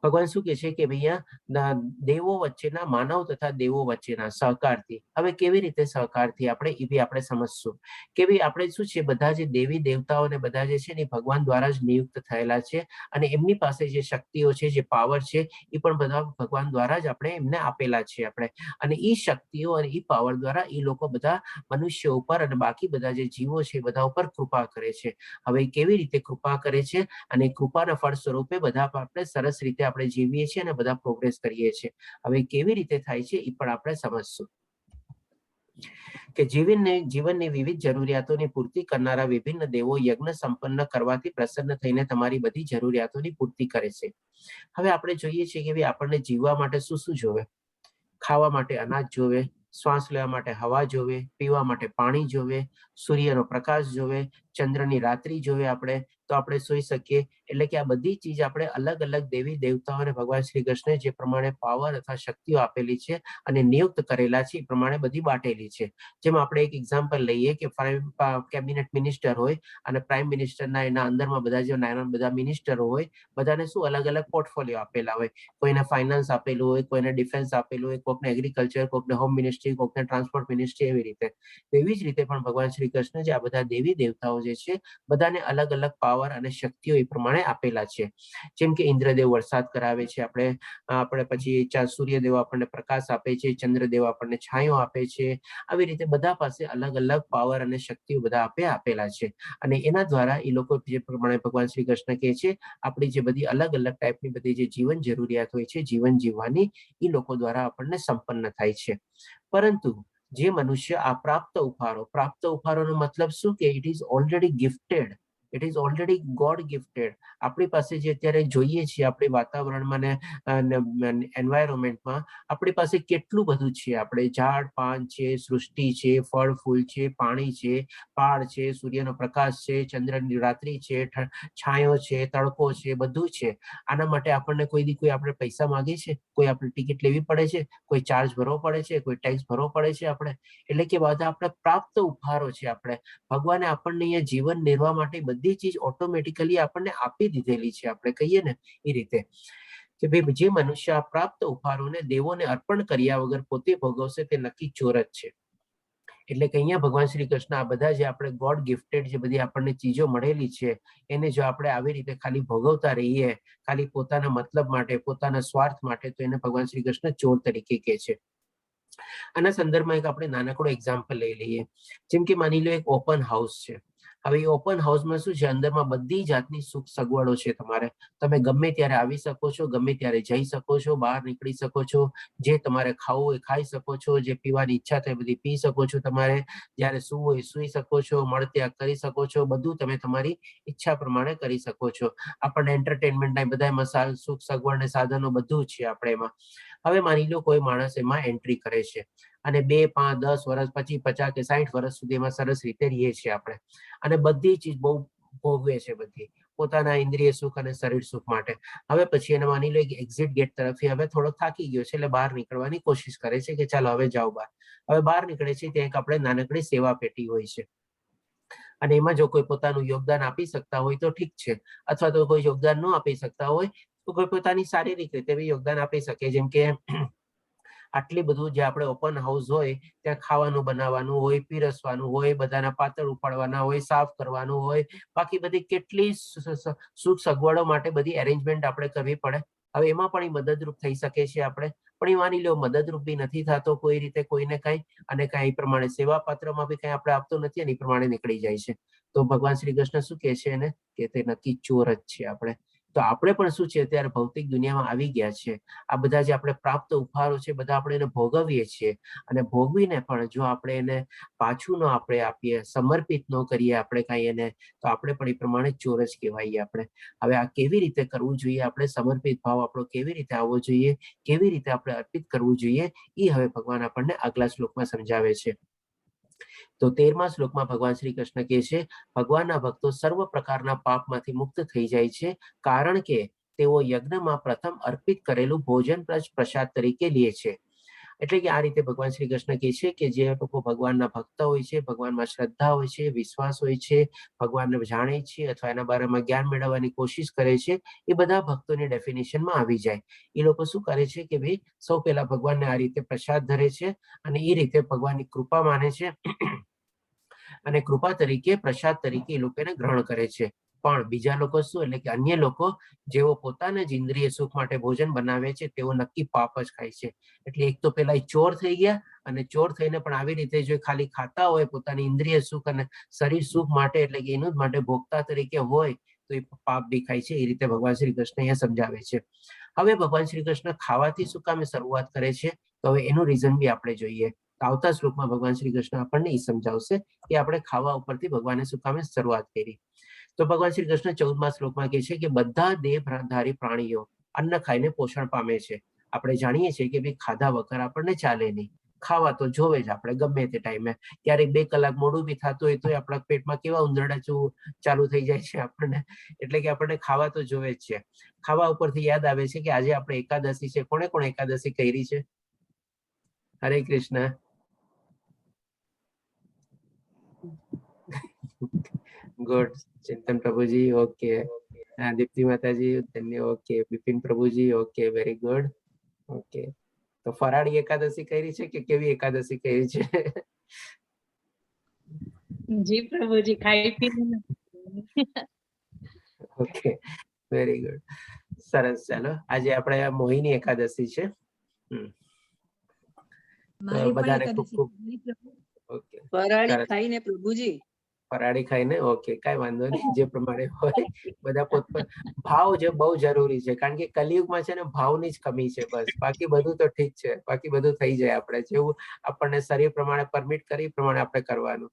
ભગવાન શું કહે છે કે ભૈયા દેવો વચ્ચેના માનવ તથા દેવો વચ્ચેના સહકારથી, હવે કેવી રીતે સહકારથી આપણે એ બી આપણે સમજશું કે ભાઈ આપણે શું છે બધા જે દેવી દેવતાઓને બધા જે છે ને ભગવાન દ્વારા જ નિયુક્ત થયેલા છે અને એમની પાસે જે શક્તિઓ છે, જે પાવર છે એ પણ બધા ભગવાન દ્વારા જ આપણે એમને આપેલા છે આપણે, અને એ શક્તિઓ અને એ પાવર દ્વારા એ લોકો બધા મનુષ્યો ઉપર અને બાકી બધા જે જીવો છે બધા ઉપર કૃપા કરે છે. હવે કેવી રીતે કૃપા કરે છે અને કૃપાના ફળ સ્વરૂપે બધા આપણે સરસ રીતે આપણે જીવીએ છીએ અને બધા પ્રોગ્રેસ કરીએ છીએ. હવે કેવી રીતે થાય છે એ પણ આપણે સમજશું કે જીવનની વિવિધ જરૂરિયાતોની પૂર્તિ કરનારા વિભિન્ન દેવો યજ્ઞ સંપન્ન કરવાથી પ્રસન્ન થઈને તમારી બધી જરૂરિયાતોની પૂર્તિ કરે છે. હવે આપણે જોઈએ છીએ કે આપણને જીવવા માટે શું શું જોવે? ખાવા માટે અનાજ જોવે, શ્વાસ લેવા માટે હવા જોવે, પીવા માટે પાણી જોવે, સૂર્યનો પ્રકાશ જોવે, ચંદ્રની રાત્રિ જોવે આપણે તો આપણે સૂઈ શકીએ. એટલે કે આ બધી ચીજ આપણે અલગ અલગ દેવી દેવતાઓને ભગવાન શ્રી કૃષ્ણે જે પ્રમાણે પાવર અથવા શક્તિઓ આપેલી છે અને નિયુક્ત કરેલા છે એ પ્રમાણે બધી બાટેલી છે. જેમ આપણે એક એક્ઝામ્પલ લઈએ કે કેબિનેટ મિનિસ્ટર હોય અને પ્રાઇમ મિનિસ્ટરના એના અંદરમાં બધા જે નાના બધા મિનિસ્ટરો હોય બધાને શું અલગ અલગ પોર્ટફોલિયો આપેલા હોય. કોઈને ફાઇનાન્સ આપેલું હોય, કોઈને ડિફેન્સ આપેલું હોય, કોઈને એગ્રીકલ્ચર, કોઈને હોમ મિનિસ્ટ્રી, કોઈને ટ્રાન્સપોર્ટ મિનિસ્ટ્રી, એવી રીતે. એવી જ રીતે પણ ભગવાન શ્રી કૃષ્ણ જે આ બધા દેવી દેવતાઓ જે છે બધાને અલગ અલગ પાવર અને શક્તિઓ એ પ્રમાણે આપેલા છે. જેમ કે ઇન્દ્રદેવ વરસાદ કરાવે છે, આપણે પછી સૂર્યદેવ આપણને પ્રકાશ આપે છે, ચંદ્રદેવ આપણને છાંયો આપે છે. આવી રીતે બધા પાસે અલગ અલગ પાવર અને શક્તિઓ બધા આપેલા છે અને એના દ્વારા એ લોકો જે પ્રમાણે ભગવાન શ્રી કૃષ્ણ કહે છે આપણી જે બધી અલગ અલગ ટાઈપની બધી જે જીવન જરૂરિયાત હોય છે જીવન જીવવાની એ લોકો દ્વારા આપણને સંપન્ન થાય છે. પરંતુ જે મનુષ્ય આ પ્રાપ્ત ઉપહારોનો મતલબ શું કે it is already gifted, it is already God gifted. આપણી પાસે જે અત્યારે જોઈએ છીએ આપણી વાતાવરણમાં ને એન્વાયરમેન્ટમાં આપણી પાસે કેટલું બધું છે. આપણે ઝાડ પાન છે, સૃષ્ટિ છે, ફળ ફૂલ છે, પાણી છે, પહાડ છે, સૂર્યનો પ્રકાશ છે, ચંદ્રની રાત્રિ છે, છાંયો છે, તડકો છે, બધું છે. આના માટે આપણને કોઈ આપણે પૈસા માંગે છે, કોઈ આપણે ટિકિટ લેવી પડે છે, કોઈ ચાર્જ ભરવો પડે છે, કોઈ ટેક્સ ભરવો પડે છે આપણે? એટલે કે બધા આપણે પ્રાપ્ત ઉપહારો છે. આપણે ભગવાને આપણને અહીંયા જીવન નિર્વાહ માટે બધી ચીજ ઓટોમેટિકલી આપણને આપી દીધેલી છે. આપણે કહીએ ને એ રીતે કે ભાઈ જે મનુષ્ય આ પ્રાપ્ત ઉપહારોને દેવોને અર્પણ કર્યા વગર પોતે ભોગવશે તે નક્કી ચોર જ છે. એટલે કે અહીંયા ભગવાન શ્રી કૃષ્ણ આ બધા જે આપણે ગોડ ગિફ્ટેડ જે બધી આપણને ચીજો મળેલી છે એને જો આપણે આવી રીતે ખાલી ભોગવતા રહીએ ખાલી પોતાના મતલબ માટે, પોતાના સ્વાર્થ માટે, તો એને ભગવાન શ્રી કૃષ્ણ ચોર તરીકે કહે છે. આના સંદર્ભમાં એક આપણે નાનકડો એક્ઝામ્પલ લઈ લઈએ. જેમ કે માની લો એક ઓપન હાઉસ છે. હવે એ ઓપન હાઉસમાં શું છે, અંદરમાં બધી જાતની સુખ સગવડો છે. તમે ગમે ત્યારે આવી શકો છો, ગમે ત્યારે જઈ શકો છો, બહાર નીકળી શકો છો, જે તમારે ખાવું હોય ખાઈ શકો છો, જે પીવાની ઈચ્છા થાય બધી પી શકો છો, તમારે જ્યારે સૂવું હોય સૂઈ શકો છો, મળત્યાગ કરી શકો છો, બધું તમે તમારી ઈચ્છા પ્રમાણે કરી શકો છો. આપણને એન્ટરટેનમેન્ટના બધા મસાલ સુખ સગવડ ને સાધનો બધું છે આપણે એમાં. હવે માની લો કોઈ માણસ એમાં એન્ટ્રી કરે છે અને 2, 5, 10 વર્ષ પછી 50 કે 60 વર્ષ સુધી એમાં સરસ રીતે રહીએ છીએ આપણે અને બધી ચીજ બહુ ભોગવે છે બધી પોતાના ઇન્દ્રિય સુખ અને શરીર સુખ માટે. હવે પછી એને માની લો એક્ઝિટ ગેટ તરફથી હવે થોડો થાકી ગયો છે એટલે બહાર નીકળવાની કોશિશ કરે છે કે ચાલો હવે જાઓ બહાર. હવે બહાર નીકળે છે ત્યાં એક આપણે નાનકડી સેવા પેટી હોય છે અને એમાં જો કોઈ પોતાનું યોગદાન આપી શકતા હોય તો ઠીક છે, અથવા તો કોઈ યોગદાન ન આપી શકતા હોય તો કોઈ પોતાની શારીરિક રીતે બી યોગદાન આપી શકે. જેમ કે આટલી બધું જે આપણે ઓપન હાઉસ હોય ત્યાં ખાવાનું બનાવવાનું હોય, પીરસવાનું હોય, બધાના પાતળ ઉપાડવાના હોય, સાફ કરવાનું હોય, બાકી બધી કેટલી સુખ સગવડો માટે બધી એરેન્જમેન્ટ આપણે કરવી પડે. હવે એમાં પણ એ મદદરૂપ થઈ શકે છે આપણે, પણ એ માની લો મદદરૂપ બી નથી થતો કોઈ રીતે કોઈને કઈ અને કઈ પ્રમાણે સેવા પાત્રમાં બી કઈ આપણે આપતો નથી અને એ પ્રમાણે નીકળી જાય છે. તો ભગવાન શ્રી કૃષ્ણ શું કહે છે એને કે તે નક્કી ચોર જ છે આપણે. તો આપણે પણ શું છે અત્યારે ભૌતિક દુનિયામાં આવી ગયા છે. આ બધા જે આપણે પ્રાપ્ત ઉપહારો છે બધા આપણે એને ભોગવીએ છીએ અને ભોગવીને પણ જો આપણે એને પાછું ન આપણે આપીએ, સમર્પિત ન કરીએ આપણે કઈ એને, તો આપણે પણ એ પ્રમાણે ચોર જ કહેવાઈએ આપણે. હવે આ કેવી રીતે કરવું જોઈએ, આપણે સમર્પિત ભાવ આપણો કેવી રીતે આવવો જોઈએ, કેવી રીતે આપણે અર્પિત કરવું જોઈએ, એ હવે ભગવાન આપણને આગલા શ્લોકમાં સમજાવે છે. તો 13મા શ્લોકમાં ભગવાન શ્રી કૃષ્ણ કહે છે ભગવાનના ભક્તો સર્વ પ્રકારના પાપમાંથી મુક્ત થઈ જાય છે કારણ કે તેઓ યજ્ઞમાં પ્રથમ અર્પિત કરેલું ભોજન પ્રસાદ તરીકે લે છે. એટલે કે આ રીતે ભગવાન શ્રી કૃષ્ણ કહે છે કે જે લોકો ભગવાનના ભક્ત હોય છે, ભગવાનમાં શ્રદ્ધા હોય છે, વિશ્વાસ હોય છે, ભગવાનને જાણે છે અથવા એના બારેમાં જ્ઞાન મેળવવાની કોશિશ કરે છે, એ બધા ભક્તોની ડેફિનેશનમાં આવી જાય. એ લોકો શું કરે છે કે ભાઈ સૌ પહેલા ભગવાનને આ રીતે પ્રસાદ ધરે છે અને એ રીતે ભગવાનની કૃપા માને છે અને કૃપા તરીકે પ્રસાદ તરીકે એ લોકોને ગ્રહણ કરે છે. પણ બીજા લોકો શું, એટલે કે અન્ય લોકો જેઓ પોતાના જ ઇન્દ્રિય સુખ માટે ભોજન બનાવે છે તેઓ નક્કી પાપ જ ખાય છે. એટલે એક તો પેલા ચોર થઈ ગયા, અને ચોર થઈને પણ આવી રીતે જો ખાલી ખાતા હોય પોતાની ઇન્દ્રિય સુખ અને શરીર સુખ માટે, એટલે કે એનું જ માટે ભોગતા તરીકે હોય તો એ પાપ બી ખાય છે. એ રીતે ભગવાન શ્રી કૃષ્ણ અહીંયા સમજાવે છે. હવે ભગવાન શ્રી કૃષ્ણ ખાવાથી શું કામે શરૂઆત કરે છે, તો હવે એનું રીઝન બી આપણે જોઈએ. આવતા શ્લોકમાં ભગવાન શ્રી કૃષ્ણ આપણને એ સમજાવશે કે આપણે ખાવા ઉપરથી ભગવાને શું કામે શરૂઆત કરી. તો ભગવાન શ્રી કૃષ્ણ 14મા શ્લોકમાં કહે છે કે બધા દેહધારી પ્રાણીઓ અન્ન ખાઈને પોષણ પામે છે. આપણે જાણીએ છીએ કે ભાઈ ખાધા વગર આપણને ચાલે નહીં, ખાવા તો જોવે જ આપણે ગમે તે ટાઈમે. ક્યારેક 2 કલાક મોડું બી થતું હોય તો આપણા પેટમાં કેવા ઉંદરડા ચાલુ થઈ જાય છે આપણને, એટલે કે આપણને ખાવા તો જોવે જ છે. ખાવા ઉપરથી યાદ આવે છે કે આજે આપણે એકાદશી છે. કોણે કોણ એકાદશી કરી છે? હરે કૃષ્ણ. ગુડ. ચિંતન પ્રભુજી, ઓકે. દીપ્તિ માતાજી, ધન્ય, ઓકે. બિપિન પ્રભુજી, ઓકે, વેરી ગુડ. ઓકે. તો ફરાળી એકાદશી કરી છે કે કેવી એકાદશી કરી છે? જી પ્રભુજી, ખાઈ પીને. Okay, very good. સરસ. ચાલો, આજે આપણે મોહિની એકાદશી છે. બધાને ખૂબ ખૂબ ઓકે. ફરાળી ખાઈને પ્રભુજી. ફરાળી ખાઈને, ઓકે, કઈ વાંધો નહીં, જે પ્રમાણે હોય. બધા પોતપોત ભાવ જે બહુ જરૂરી છે, કારણ કે કલિયુગમાં છે ને ભાવની જ કમી છે બસ. બાકી બધું તો ઠીક છે, બાકી બધું થઈ જાય. આપણે જેવું આપણને શરીર પ્રમાણે પરમિટ કરી પ્રમાણે આપણે કરવાનું.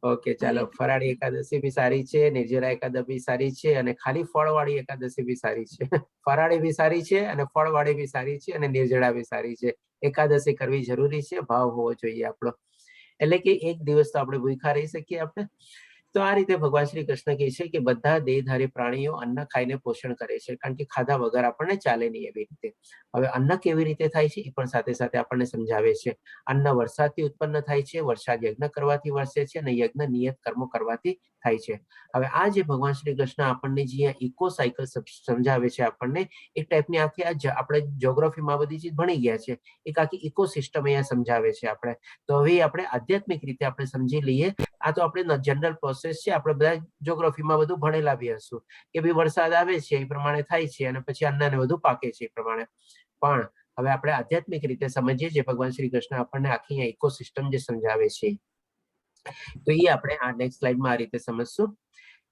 ઓકે, ચાલો. ફરાળી એકાદશી બી સારી છે, નિર્જરા એકાદશી સારી છે, અને ખાલી ફળવાળી એકાદશી બી સારી છે. ફરાળી બી સારી છે અને ફળવાળી બી સારી છે અને નિર્જળા બી સારી છે. એકાદશી કરવી જરૂરી છે, ભાવ હોવો જોઈએ આપણો. એટલે કે એક દિવસ તો આપણે ભૂખ્યા રહી શકીએ આપણે. તો આ રીતે ભગવાન શ્રી કૃષ્ણ કહે છે કે બધા દેહધારી પ્રાણીઓ અન્ન ખાઈને પોષણ કરે છે, કારણ કે ખાધા વગર આપણને ચાલે નહીં એવી રીતે. હવે અન્ન કેવી રીતે થાય છે એ પણ સાથે સાથે આપણને સમજાવે છે. અન્ન વરસાદથી ઉત્પન્ન થાય છે, વરસાદ યજ્ઞ કરવાથી વરસે છે, અને યજ્ઞ નિયત કર્મો કરવાથી થાય છે. હવે આ જે ભગવાન શ્રી કૃષ્ણ આપણને જે ઇકો સાયકલ સમજાવે છે આપણને, એક ટાઈપની આખી આપણે જ્યોગ્રાફીમાં બધી ચીજ ભણી ગયા છે, એક આખી ઇકોસિસ્ટમ અહીંયા સમજાવે છે આપણે. તો હવે આપણે આધ્યાત્મિક રીતે આપણે સમજી લઈએ. આ તો આપણે જનરલ પ્રોસેસ છે, આપણે બધા જ્યોગ્રાફીમાં બધું ભણેલા બી હશું કે ભાઈ વરસાદ આવે છે એ પ્રમાણે થાય છે અને પછી અન્નને બધું પાકે છે એ પ્રમાણે. પણ હવે આપણે આધ્યાત્મિક રીતે સમજીએ જે ભગવાન શ્રી કૃષ્ણ આપણને આખી ઇકોસિસ્ટમ જે સમજાવે છે, તો એ આપણે આ નેક્સ્ટ સ્લાઇડમાં આ રીતે સમજશું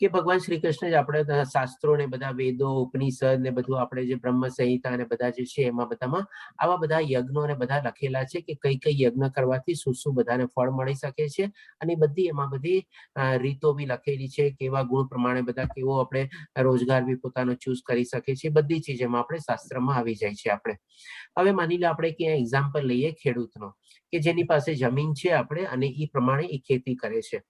કે ભગવાન શ્રી કૃષ્ણ જ આપણે શાસ્ત્રો ને બધા વેદો, ઉપનિષદ ને બધું આપણે જે બ્રહ્મ સંહિતા ને બધા જે છે એમાં બધામાં આવા બધા યજ્ઞો ને બધા લખેલા છે કે કઈ કઈ યજ્ઞ કરવાથી શું શું બધાને ફળ મળી શકે છે. અને બધી એમાં બધી રીતો બી લખેલી છે, કેવા ગુણ પ્રમાણે બધા કેવો આપણે રોજગાર બી પોતાનો ચૂઝ કરી શકે છે. બધી ચીજ એમાં આપણે શાસ્ત્રમાં આવી જાય છે. આપણે હવે માની લો આપણે ક્યાં એક્ઝામ્પલ લઈએ ખેડૂતનો, કે જેની પાસે જમીન છે આપણે અને એ પ્રમાણે એ ખેતી કરે છે.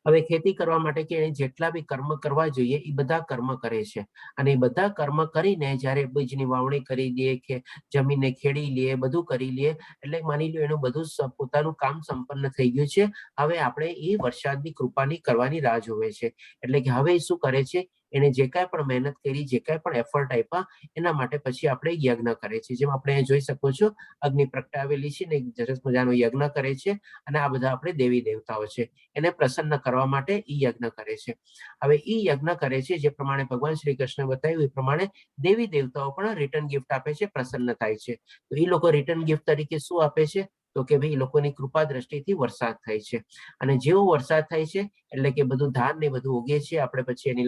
હવે ખેતી કરવા માટે કે જેટલા બી કર્મ કરવા જોઈએ એ બધા કર્મ કરે છે, અને એ બધા કર્મ કરીને જયારે બીજની વાવણી કરી દે કે જમીનને ખેડી લે, બધું કરી લે, એટલે માની લો એનું બધું પોતાનું કામ સંપન્ન થઈ ગયું છે. હવે આપણે એ વરસાદની કૃપાની કરવાની રાહ જોવે છે. એટલે કે હવે શું કરે છે, એને જે કાંઈ પણ મહેનત કરી, જે કાંઈ પણ એફર્ટ આપ્યા, એના માટે પછી આપણે યજ્ઞ કરે છે. જેમ આપણે જોઈ શકો છો અગ્નિ પ્રગટાવેલી છે ને એક સરસ મજાનો યજ્ઞ કરે છે, અને આ બધા આપણે દેવી દેવતાઓ છે, એને પ્રસન્ન કરવા માટે ઈ યજ્ઞ કરે છે. હવે ઈ યજ્ઞ કરે છે જે પ્રમાણે ભગવાન શ્રી કૃષ્ણ બતાવ્યું એ પ્રમાણે દેવી દેવતાઓ પણ રિટર્ન ગિફ્ટ આપે છે, પ્રસન્ન થાય છે. તો એ લોકો રિટર્ન ગિફ્ટ તરીકે શું આપે છે, તો કે ભાઈ લોકોની કૃપા દ્રષ્ટિથી વરસાદ થાય છે. અને જેવો વરસાદ થાય છે એટલે કે બધું ધાન ને બધું ઉગે છે, આપણે પછી એની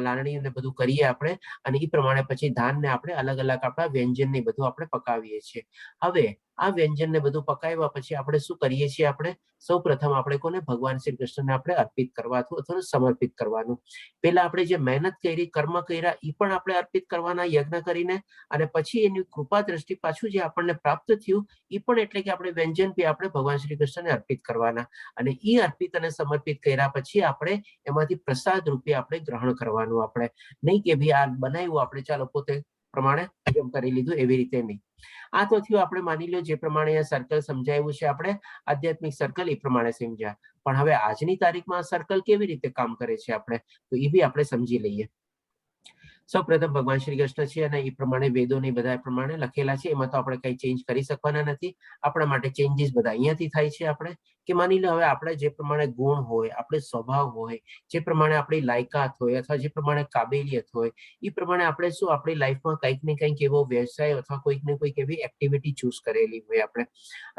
લાલણી ને બધું કરીએ આપણે, અને એ પ્રમાણે પછી ધાન ને આપણે અલગ અલગ આપણા વ્યંજન ને બધું આપણે પકાવીએ છીએ. હવે આ વ્યંજનને બધું પકાવ્યા પછી આપણે શું કરીએ છીએ? આપણે સૌ પ્રથમ આપણે કોને? ભગવાન શ્રી કૃષ્ણને આપણે અર્પિત કરવાનું અથવા સમર્પિત કરવાનું. પહેલા આપણે જે મહેનત કરી, કર્મ કર્યા, એ પણ આપણે અર્પિત કરવાના યજ્ઞ કરીને, અને પછી એની કૃપા દ્રષ્ટિ પાછું જે આપણને પ્રાપ્ત થયું એ પણ એટલે કે આપણે વ્યંજન બી આપણે ભગવાન શ્રી કૃષ્ણને અર્પિત કરવાના. અને એ અર્પિત અને સમર્પિત કર્યા પછી આપણે એમાંથી પ્રસાદ રૂપે આપણે ગ્રહણ કરવાનું. આપણે નહીં કે ભાઈ આ બનાવ્યું આપણે ચાલો પોતે પ્રમાણે હજમ કરી લીધું, એવી રીતે નહીં. આ તો થયું આપણે માની લો જે પ્રમાણે સર્કલ સમજાવ્યું છે આપણે આધ્યાત્મિક સર્કલ, એ પ્રમાણે સમજ્યા. પણ હવે આજની તારીખમાં આ સર્કલ કેવી રીતે કામ કરે છે આપણે તો એ બી આપણે સમજી લઈએ. સૌ પ્રથમ ભગવાન શ્રી કૃષ્ણ છે અને એ પ્રમાણે વેદોની બધા પ્રમાણે લખેલા છે, એમાં તો આપણે કઈ ચેન્જ કરી શકવાના નથી. આપણા માટે ચેન્જીસ બધા અહીંયાથી થાય છે. આપણે કે માની લો હવે આપણે જે પ્રમાણે ગુણ હોય, આપણે સ્વભાવ હોય, જે પ્રમાણે આપણી લાયકાત હોય અથવા જે પ્રમાણે કાબેલિયત હોય, એ પ્રમાણે આપણે શું આપણી લાઈફમાં કંઈક ને કંઈક એવો વ્યવસાય અથવા કોઈક ને કોઈક એવી એક્ટિવિટી ચૂઝ કરેલી હોય આપણે,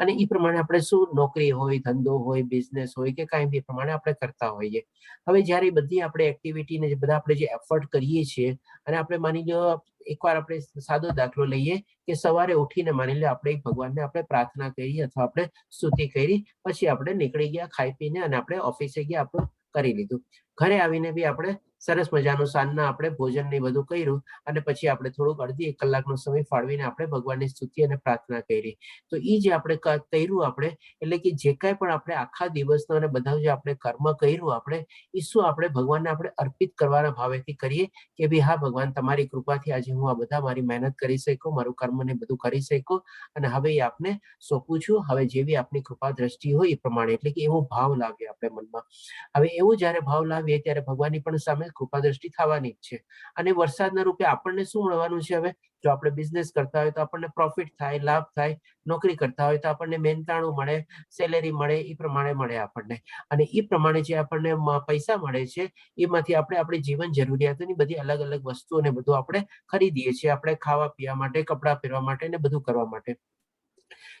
અને એ પ્રમાણે આપણે શું નોકરી હોય, ધંધો હોય, બિઝનેસ હોય કે કાંઈ બી પ્રમાણે આપણે કરતા હોઈએ. હવે જ્યારે બધી આપણે એક્ટિવિટીને બધા આપણે જે એફર્ટ કરીએ છીએ, અને આપણે માની લો એકવાર આપણે સાદો દાખલો લઈએ કે સવારે ઉઠીને માની લો આપણે ભગવાનને આપણે પ્રાર્થના કરી અથવા આપણે સ્તુતિ કરી, પછી આપણે નીકળી ગયા ખાઈ પીને અને આપણે ઓફિસે ગયા, આપણું કરી લીધું. ઘરે આવીને બી આપણે સરસ મજાનું સાંજના આપણે ભોજન ને બધું કર્યું, અને પછી આપણે થોડુંક અડધી 1 કલાકનો સમય ફાળવીને આપણે ભગવાનની સ્તુતિ અને પ્રાર્થના કરી. તો એ જે આપણે કર્યું આપણે એટલે કે જે કાંઈ પણ આપણે આખા દિવસનો અને બધા જે આપણે કર્મ કર્યું આપણે, એ શું આપણે ભગવાનને આપણે અર્પિત કરવાના ભાવેથી કરીએ કે ભાઈ હા ભગવાન તમારી કૃપાથી આજે હું આ બધા મારી મહેનત કરી શક્યો, મારું કર્મ ને બધું કરી શક્યો, અને હવે એ આપને સોંપું છું. હવે જેવી આપની કૃપા દ્રષ્ટિ હોય એ પ્રમાણે, એટલે કે એવો ભાવ લાવીએ આપણે મનમાં. હવે એવું જયારે ભાવ લાવીએ ત્યારે ભગવાનની પણ સામે કૃપા દ્રષ્ટિ થવાની જ છે. અને વરસાદના રૂપે આપણને શું મળવાનું છે? હવે જો આપણે બિઝનેસ કરતા હોય તો આપણને પ્રોફિટ થાય, લાભ થાય. નોકરી કરતા હોય તો આપણને મહેનતાણું મળે, સેલેરી મળે, એ પ્રમાણે મળે આપણને. અને એ પ્રમાણે જે આપણને પૈસા મળે છે એમાંથી આપણે આપણી જીવન જરૂરિયાતોની બધી અલગ અલગ વસ્તુઓને બધું આપણે ખરીદીએ છીએ, આપણે ખાવા પીવા માટે, કપડાં પહેરવા માટે ને બધું કરવા માટે.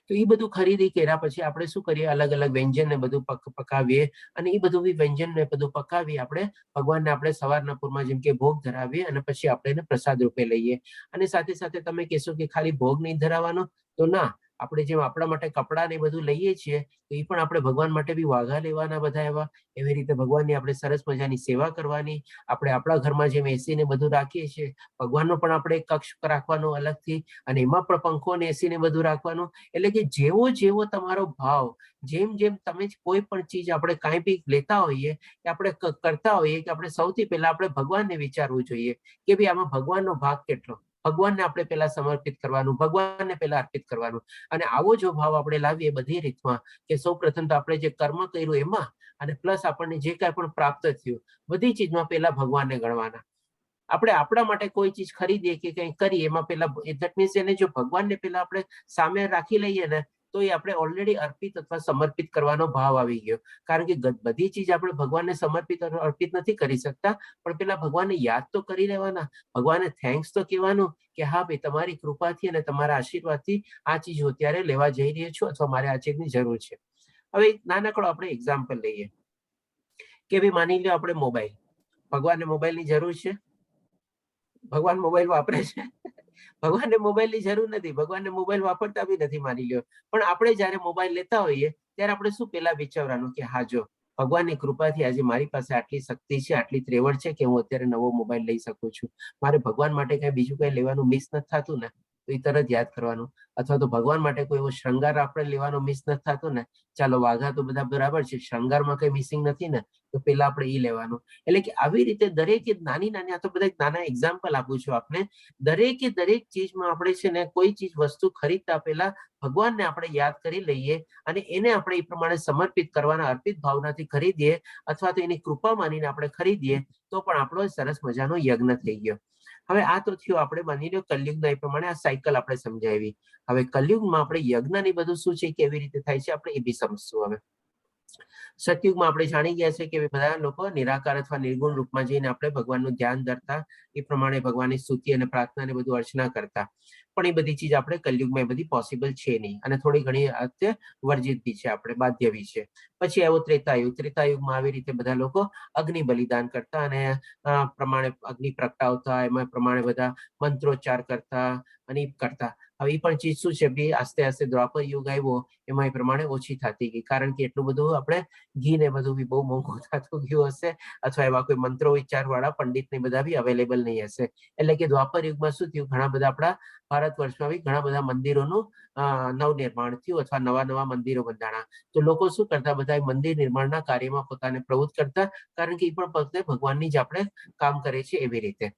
તો એ બધું ખરીદી કર્યા પછી આપણે શું કરીએ? અલગ અલગ વ્યંજન ને બધું પકાવીએ, અને એ બધું વ્યંજન ને બધું પકાવી આપણે ભગવાનને આપણે સવારના પૂરમાં જેમ કે ભોગ ધરાવીએ, અને પછી આપણે એને પ્રસાદ રૂપે લઈએ. અને સાથે સાથે તમે કહેશો કે ખાલી ભોગ નહીં ધરાવવાનો, તો ના, આપણે જેમ આપણા માટે કપડાં ને બધું લઈએ છીએ તો એ પણ આપણે ભગવાન માટે બી વાઘા લેવાના બધા એવા. એવી રીતે ભગવાનની આપણે સરસ મજાની સેવા કરવાની. આપણે આપણા ઘરમાં જેમ એસી ને બધું રાખીએ છીએ, ભગવાનનો પણ આપણે એક કક્ષ રાખવાનો અલગથી, અને એમાં પણ પંખો ને એસી ને બધું રાખવાનું. એટલે કે જેવો જેવો તમારો ભાવ, જેમ જેમ તમે કોઈ પણ ચીજ આપણે કાંઈ બી લેતા હોઈએ કે આપણે કરતા હોઈએ, કે આપણે સૌથી પહેલા આપણે ભગવાનને વિચારવું જોઈએ કે ભાઈ આમાં ભગવાનનો ભાગ કેટલો. ભગવાનને આપણે પહેલા સમર્પિત કરવાનું, ભગવાનને પહેલા અર્પિત કરવાનું. અને આવો જો ભાવ આપણે લાવીએ બધી રીતમાં, કે સૌ પ્રથમ તો આપણે જે કર્મ કર્યું એમાં, અને પ્લસ આપણને જે કાંઈ પણ પ્રાપ્ત થયું, બધી ચીજમાં પહેલા ભગવાનને ગણવાના. આપણે આપણા માટે કોઈ ચીજ ખરીદીએ કે કંઈ કરીએ એમાં પહેલા ધેટ મીન્સ એને જો ભગવાનને પહેલા આપણે સામે રાખી લઈએ ને, તો એ આપણે ઓલરેડી અર્પિત અથવા સમર્પિત કરવાનો ભાવ આવી ગયો. કારણ કે બધી ચીજ આપણે ભગવાનને સમર્પિત અર્પિત નથી કરી શકતા, પણ પેલા ભગવાનને યાદ તો કરી લેવાના, ભગવાનને થેન્ક્સ તો કહેવાનું કે હા ભાઈ તમારી કૃપાથી અને તમારા આશીર્વાદથી આ ચીજ હું અત્યારે લેવા જઈ રહ્યો છું, અથવા મારે આ ચીજની જરૂર છે. હવે એક નાનકડો આપણે એક્ઝામ્પલ લઈએ કે ભાઈ માની લો આપણે મોબાઈલ, ભગવાનને મોબાઈલની જરૂર છે? ભગવાન મોબાઈલ વાપરે છે? ભગવાનને મોબાઈલની જરૂર નથી, ભગવાનને મોબાઈલ વાપરતા બી નથી માની લ્યો. પણ આપણે જયારે મોબાઈલ લેતા હોઈએ ત્યારે આપણે શું પેલા વિચારવાનું કે હા જો ભગવાનની કૃપાથી આજે મારી પાસે આટલી શક્તિ છે, આટલી ત્રેવડ છે કે હું અત્યારે નવો મોબાઈલ લઈ શકું છું. મારે ભગવાન માટે કઈ બીજું કઈ લેવાનું મિસ નથી થતું ને, તો એ તરત યાદ કરવાનું. અથવા તો ભગવાન માટે કોઈ એવો શૃંગાર આપણે લેવાનો મિસ નથી થતો ને, ચાલો વાઘા તો બધા બરાબર છે, શૃંગારમાં કઈ મિસિંગ નથી ને, તો પેલા આપણે ઈ લેવાનું. એટલે કે આવી રીતે દરેક નાની નાની, આ તો બધા નાના એક્ઝામ્પલ આપું છું આપને, દરેકે દરેક ચીજમાં આપણે છે ને કોઈ ચીજ વસ્તુ ખરીદતા પહેલા ભગવાનને આપણે યાદ કરી લઈએ, અને એને આપણે એ પ્રમાણે સમર્પિત કરવાના અર્પિત ભાવનાથી ખરીદીએ, અથવા તો એની કૃપા માનીને આપણે ખરીદીએ, તો પણ આપણો સરસ મજાનો યજ્ઞ થઈ ગયો. હવે આ તો થયું આપણે માની લો કલયુગના એ પ્રમાણે આ સાયકલ આપણે સમજાવી. હવે કલયુગમાં આપણે યજ્ઞની બધું શું છે, કેવી રીતે થાય છે, આપણે એ બી સમજશું. હવે સતયુગમાં આપણે જાણી ગયા છે કે બધા લોકો નિરાકાર અથવા નિર્ગુણ રૂપમાં જઈને આપણે ભગવાનનું ધ્યાન ધરતા, એ પ્રમાણે ભગવાનની સ્તુતિ અને પ્રાર્થના ને બધું અર્ચના કરતા. પણ એ બધી ચીજ આપણે કલયુગમાં એ બધી પોસિબલ છે નહીં, અને થોડી ઘણી વર્જિત બી છે, આપણે બાધ્ય બી છે. પછી આવ્યો ત્રેતાયુગમાં આવી રીતે બધા લોકો અગ્નિ બલિદાન કરતા અને પ્રમાણે અગ્નિ પ્રગટાવતા, એમાં પ્રમાણે બધા મંત્રોચ્ચાર કરતા અને કરતા. હવે એ પણ ચીજ શું છે કે આસ્તે આસ્તે દ્વાપર યુગ આવ્યો એમાં એ પ્રમાણે ઓછી થતી ગઈ, કારણ કે એટલું બધું આપણે ઘી ને બધું બી બહુ મોંઘું થતું ગયું હશે, અથવા એવા કોઈ મંત્રો વિચાર વાળા પંડિત ને બધા બી અવેલેબલ નહીં હશે. એટલે કે દ્વાપર યુગમાં શું થયું, ઘણા બધા આપણા ભારત વર્ષમાં બી ઘણા બધા મંદિરોનું નવનિર્માણ થયું, અથવા નવા નવા મંદિરો બંધાણા. તો લોકો શું કરતા, બધા મંદિર નિર્માણના કાર્યમાં પોતાને પ્રવૃત્ત કરતા, કારણ કે એ પણ પોતે ભગવાનની જ આપણે કામ કરે છે એવી રીતે.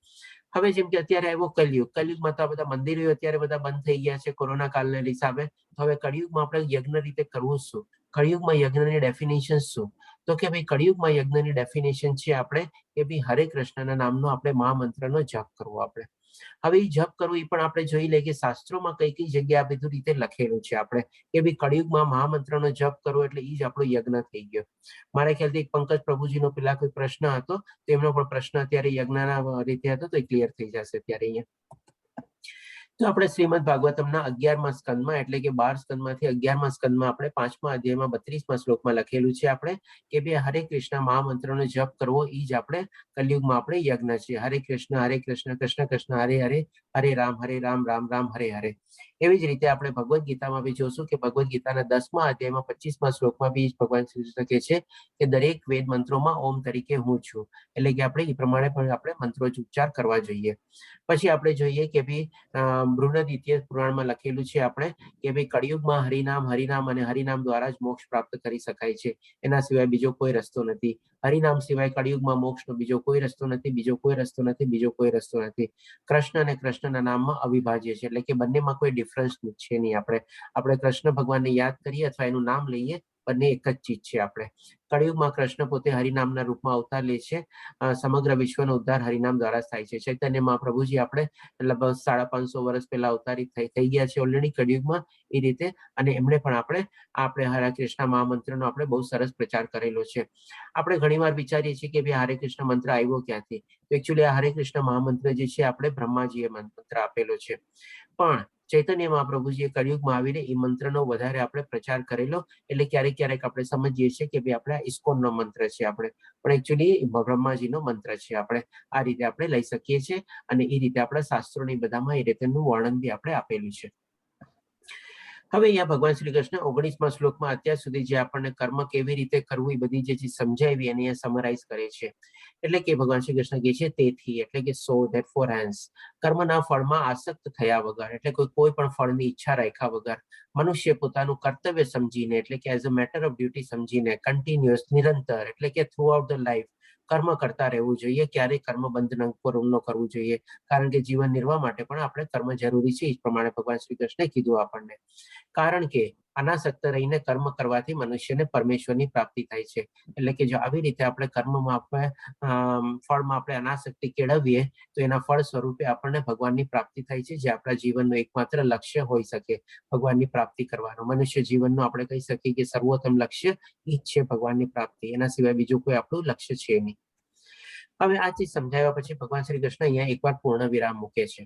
હવે જેમ કે અત્યારે આવ્યો કલયુગમાં તો આ બધા મંદિરો અત્યારે બધા બંધ થઈ ગયા છે કોરોના કાળના હિસાબે. હવે કળિયુગમાં આપણે યજ્ઞ રીતે કરવું શું? કળિયુગમાં યજ્ઞની ડેફિનેશન શું? તો કે ભાઈ કળિયુગમાં યજ્ઞની ડેફિનેશન છે આપણે કે ભાઈ હરે કૃષ્ણના નામનો આપણે મહામંત્રનો જપ કરવો. આપણે હવે એ જપ કરવું એ પણ આપણે જોઈ લઈએ કે શાસ્ત્રોમાં કઈ કઈ જગ્યાએ આ બધું રીતે લખેલું છે આપણે કે ભાઈ કળિયુગમાં મહામંત્રનો જપ કરવો એટલે એ જ આપણો યજ્ઞ થઈ ગયો. મારા ખ્યાલથી પંકજ પ્રભુજીનો પેલા કોઈ પ્રશ્ન હતો, તો એમનો પણ પ્રશ્ન અત્યારે યજ્ઞના રીતે હતો, તો એ ક્લિયર થઈ જશે અત્યારે અહીંયા. તો આપણે શ્રીમદ ભાગવતમના 11મા સ્કંદમાં, એટલે કે 12 સ્કંદમાંથી 11મા સ્કંદમાં આપણે 5મા અધ્યાયમાં 32મા શ્લોકમાં લખેલું છે આપણે કે ભાઈ હરે કૃષ્ણ મહામંત્રનો જપ કરવો એ જ આપણે કલયુગમાં આપણે યજ્ઞ છે. હરે કૃષ્ણ કૃષ્ણ કૃષ્ણ હરે હરે, હરે રામ રામ રામ હરે હરે. એવી જ રીતે આપણે ભગવદ્ ગીતામાં બી જોશું કે ભગવદ્ ગીતાના 10મા અધ્યાયમાં 25મા શ્લોકમાં બી ભગવાન શ્રી કૃષ્ણ કહે છે કે દરેક વેદ મંત્રોમાં ઓમ તરીકે હું છું, એટલે કે આપણે એ પ્રમાણે પણ આપણે મંત્રોચ્ચાર કરવા જોઈએ. પછી આપણે જોઈએ કે ભાઈ બૃહદદ્વિતીય પુરાણમાં લખેલું છે આપણે કે ભાઈ કળિયુગમાં હરિનામ અને હરિનામ દ્વારા જ મોક્ષ પ્રાપ્ત કરી શકાય છે, એના સિવાય બીજો કોઈ રસ્તો નથી. હરિનામ સિવાય કળિયુગમાં મોક્ષનો બીજો કોઈ રસ્તો નથી, બીજો કોઈ રસ્તો નથી, બીજો કોઈ રસ્તો નથી. કૃષ્ણ અને કૃષ્ણના નામમાં અવિભાજ્ય છે, એટલે કે બંનેમાં કોઈ ડિફરન્સ છે નહીં. આપણે કૃષ્ણ ભગવાનને યાદ કરીએ અથવા એનું નામ લઈએ, બંને એક જ ચીજ છે. આપણે કળિયુગમાં કૃષ્ણ પોતે હરિનામના રૂપમાં અવતાર લે છે, સમગ્ર વિશ્વનો ઉદ્ધાર હરિનામ દ્વારા થાય છે. ચૈતન્ય મહાપ્રભુજી આપણે લગભગ 550 વર્ષ પહેલા અવતારિત થઈ ગયા છે ઓલરેડી કળિયુગમાં એ રીતે, અને એમણે પણ આપણે હરે કૃષ્ણ મહામંત્રનો આપણે બહુ સરસ પ્રચાર કરેલો છે. આપણે ઘણીવાર વિચારીએ છીએ કે ભાઈ હરે કૃષ્ણ મંત્ર આવ્યો ક્યાંથી, તો એકચ્યુઅલી આ હરે કૃષ્ણ મહામંત્ર જે છે આપણે બ્રહ્માજીએ મંત્ર આપેલો છે, પણ ચૈતન્ય મહાપ્રભુજીએ કળિયુગમાં આવીને એ મંત્રનો વધારે આપણે પ્રચાર કરેલો, એટલે ક્યારેક ક્યારેક આપણે સમજીએ છીએ કે ભાઈ આપણે ઇસ્કોનનો મંત્ર છે આપણે, પણ એકચ્યુઅલી બ્રહ્માજીનો મંત્ર છે. આપણે આ રીતે આપણે લઈ શકીએ છીએ, અને એ રીતે આપણા શાસ્ત્રોની બધામાં એ રીતેનું વર્ણન બી આપણે આપેલું છે. હવે અહીંયા ભગવાન શ્રી કૃષ્ણ 19મા શ્લોકમાં અત્યાર સુધી જે આપણને કર્મ કેવી રીતે કરવું એ બધી જે સમજાવી એને સમરાઇઝ કરે છે. એટલે કે ભગવાન શ્રી કૃષ્ણ કહે છે તેથી, એટલે કે સો ધેરફોર હેન્સ, કર્મના ફળમાં આસક્ત થયા વગર, એટલે કોઈ પણ ફળની ઈચ્છા રાખ્યા વગર મનુષ્ય પોતાનું કર્તવ્ય સમજીને, એટલે કે as a matter of duty સમજીને કન્ટિન્યુઅસ નિરંતર, એટલે કે થ્રુ આઉટ ધ લાઈફ કર્મ કરતા રહેવું જોઈએ. ક્યારેય કર્મ બંધ ન કરવું જોઈએ, કારણ કે જીવન નિર્વાહ માટે પણ આપણે કર્મ જરૂરી છે. એ પ્રમાણે ભગવાન શ્રી કૃષ્ણે કીધું આપણને, કારણ કે અનાસક્ત રહીને કર્મ કરવાથી મનુષ્યને પરમેશ્વરની પ્રાપ્તિ થાય છે. એટલે કે જો આવી રીતે આપણે કર્મમાં આપણે ફળમાં આપણે અનાસક્તિ કેળવીએ તો એના ફળ સ્વરૂપે આપણને ભગવાનની પ્રાપ્તિ થાય છે, જે આપણા જીવનનું એકમાત્ર લક્ષ્ય હોઈ શકે, ભગવાનની પ્રાપ્તિ કરવાનો. મનુષ્ય જીવનનું આપણે કહી શકીએ કે સર્વોત્તમ લક્ષ્ય એ જ છે ભગવાનની પ્રાપ્તિ, એના સિવાય બીજું કોઈ આપણું લક્ષ્ય છે નહીં. હવે આ ચીજ સમજાવ્યા પછી ભગવાન શ્રી કૃષ્ણ અહીંયા એકવાર પૂર્ણ વિરામ મૂકે છે,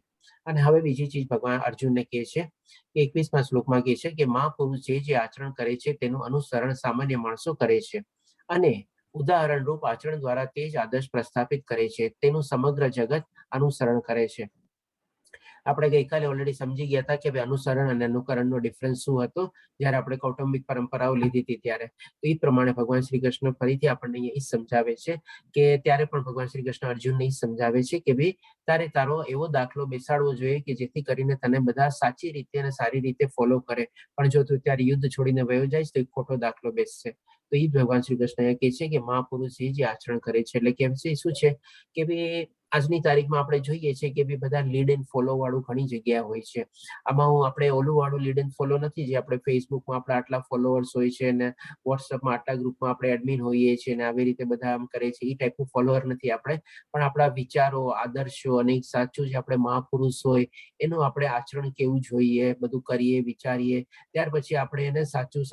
અને હવે બીજી ચીજ ભગવાન અર્જુનને કહે છે કે 21મા શ્લોકમાં કહે છે કે મહાપુરુષ જે આચરણ કરે છે તેનું અનુસરણ સામાન્ય માણસો કરે છે, અને ઉદાહરણ રૂપ આચરણ દ્વારા તે જ આદર્શ પ્રસ્થાપિત કરે છે, તેનું સમગ્ર જગત અનુસરણ કરે છે. આપણે ગઈકાલે ઓલરેડી સમજી ગયા હતા કે અનુસરણ અને અનુકરણનો ડિફરન્સ શું હતો જ્યારે આપણે કૌટુંબિક પરંપરાઓ લીધી હતી ત્યારે. તો એ પ્રમાણે ભગવાન શ્રી કૃષ્ણ ફરીથી આપણને એ સમજાવે છે કે ત્યારે પણ ભગવાન શ્રી કૃષ્ણ અર્જુનને સમજાવે છે કે ભાઈ તારે તારો એવો દાખલો બેસાડવો જોઈએ કે જેથી કરીને તને બધા સાચી રીતે અને સારી રીતે ફોલો કરે, પણ જો તું ત્યારે યુદ્ધ છોડીને વયો જાય તો એક ખોટો દાખલો બેસશે. તો એ ભગવાન શ્રી કૃષ્ણ કહે છે કે મહાપુરુષ જે આચરણ કરે છે, એટલે કેમ છે શું છે કે ભાઈ આજની તારીખમાં આપણે જોઈએ છીએ કે બધા લીડ એન્ડ ફોલો વાળું ઘણી જગ્યા હોય છે. આમાં આપણે ઓલું વાળું લીડ એન્ડ ફોલો નથી, જે આપણે ફેસબુકમાં આપણા આટલા ફોલોઅર્સ હોય છે અને વોટ્સઅપમાં આટલા ગ્રુપમાં આપણે એડમિન હોઈએ છીએ અને આવી રીતે બધા આમ કરે છે, એ ટાઈપનું ફોલોઅર નથી આપણે, પણ આપણા વિચારો, આદર્શો અને સાચું જે આપણે મહાપુરુષ હોય એનું આપણે આચરણ કેવું જોઈએ, બધું કરીએ, વિચારીએ, ત્યાર પછી આપણે એને સાચું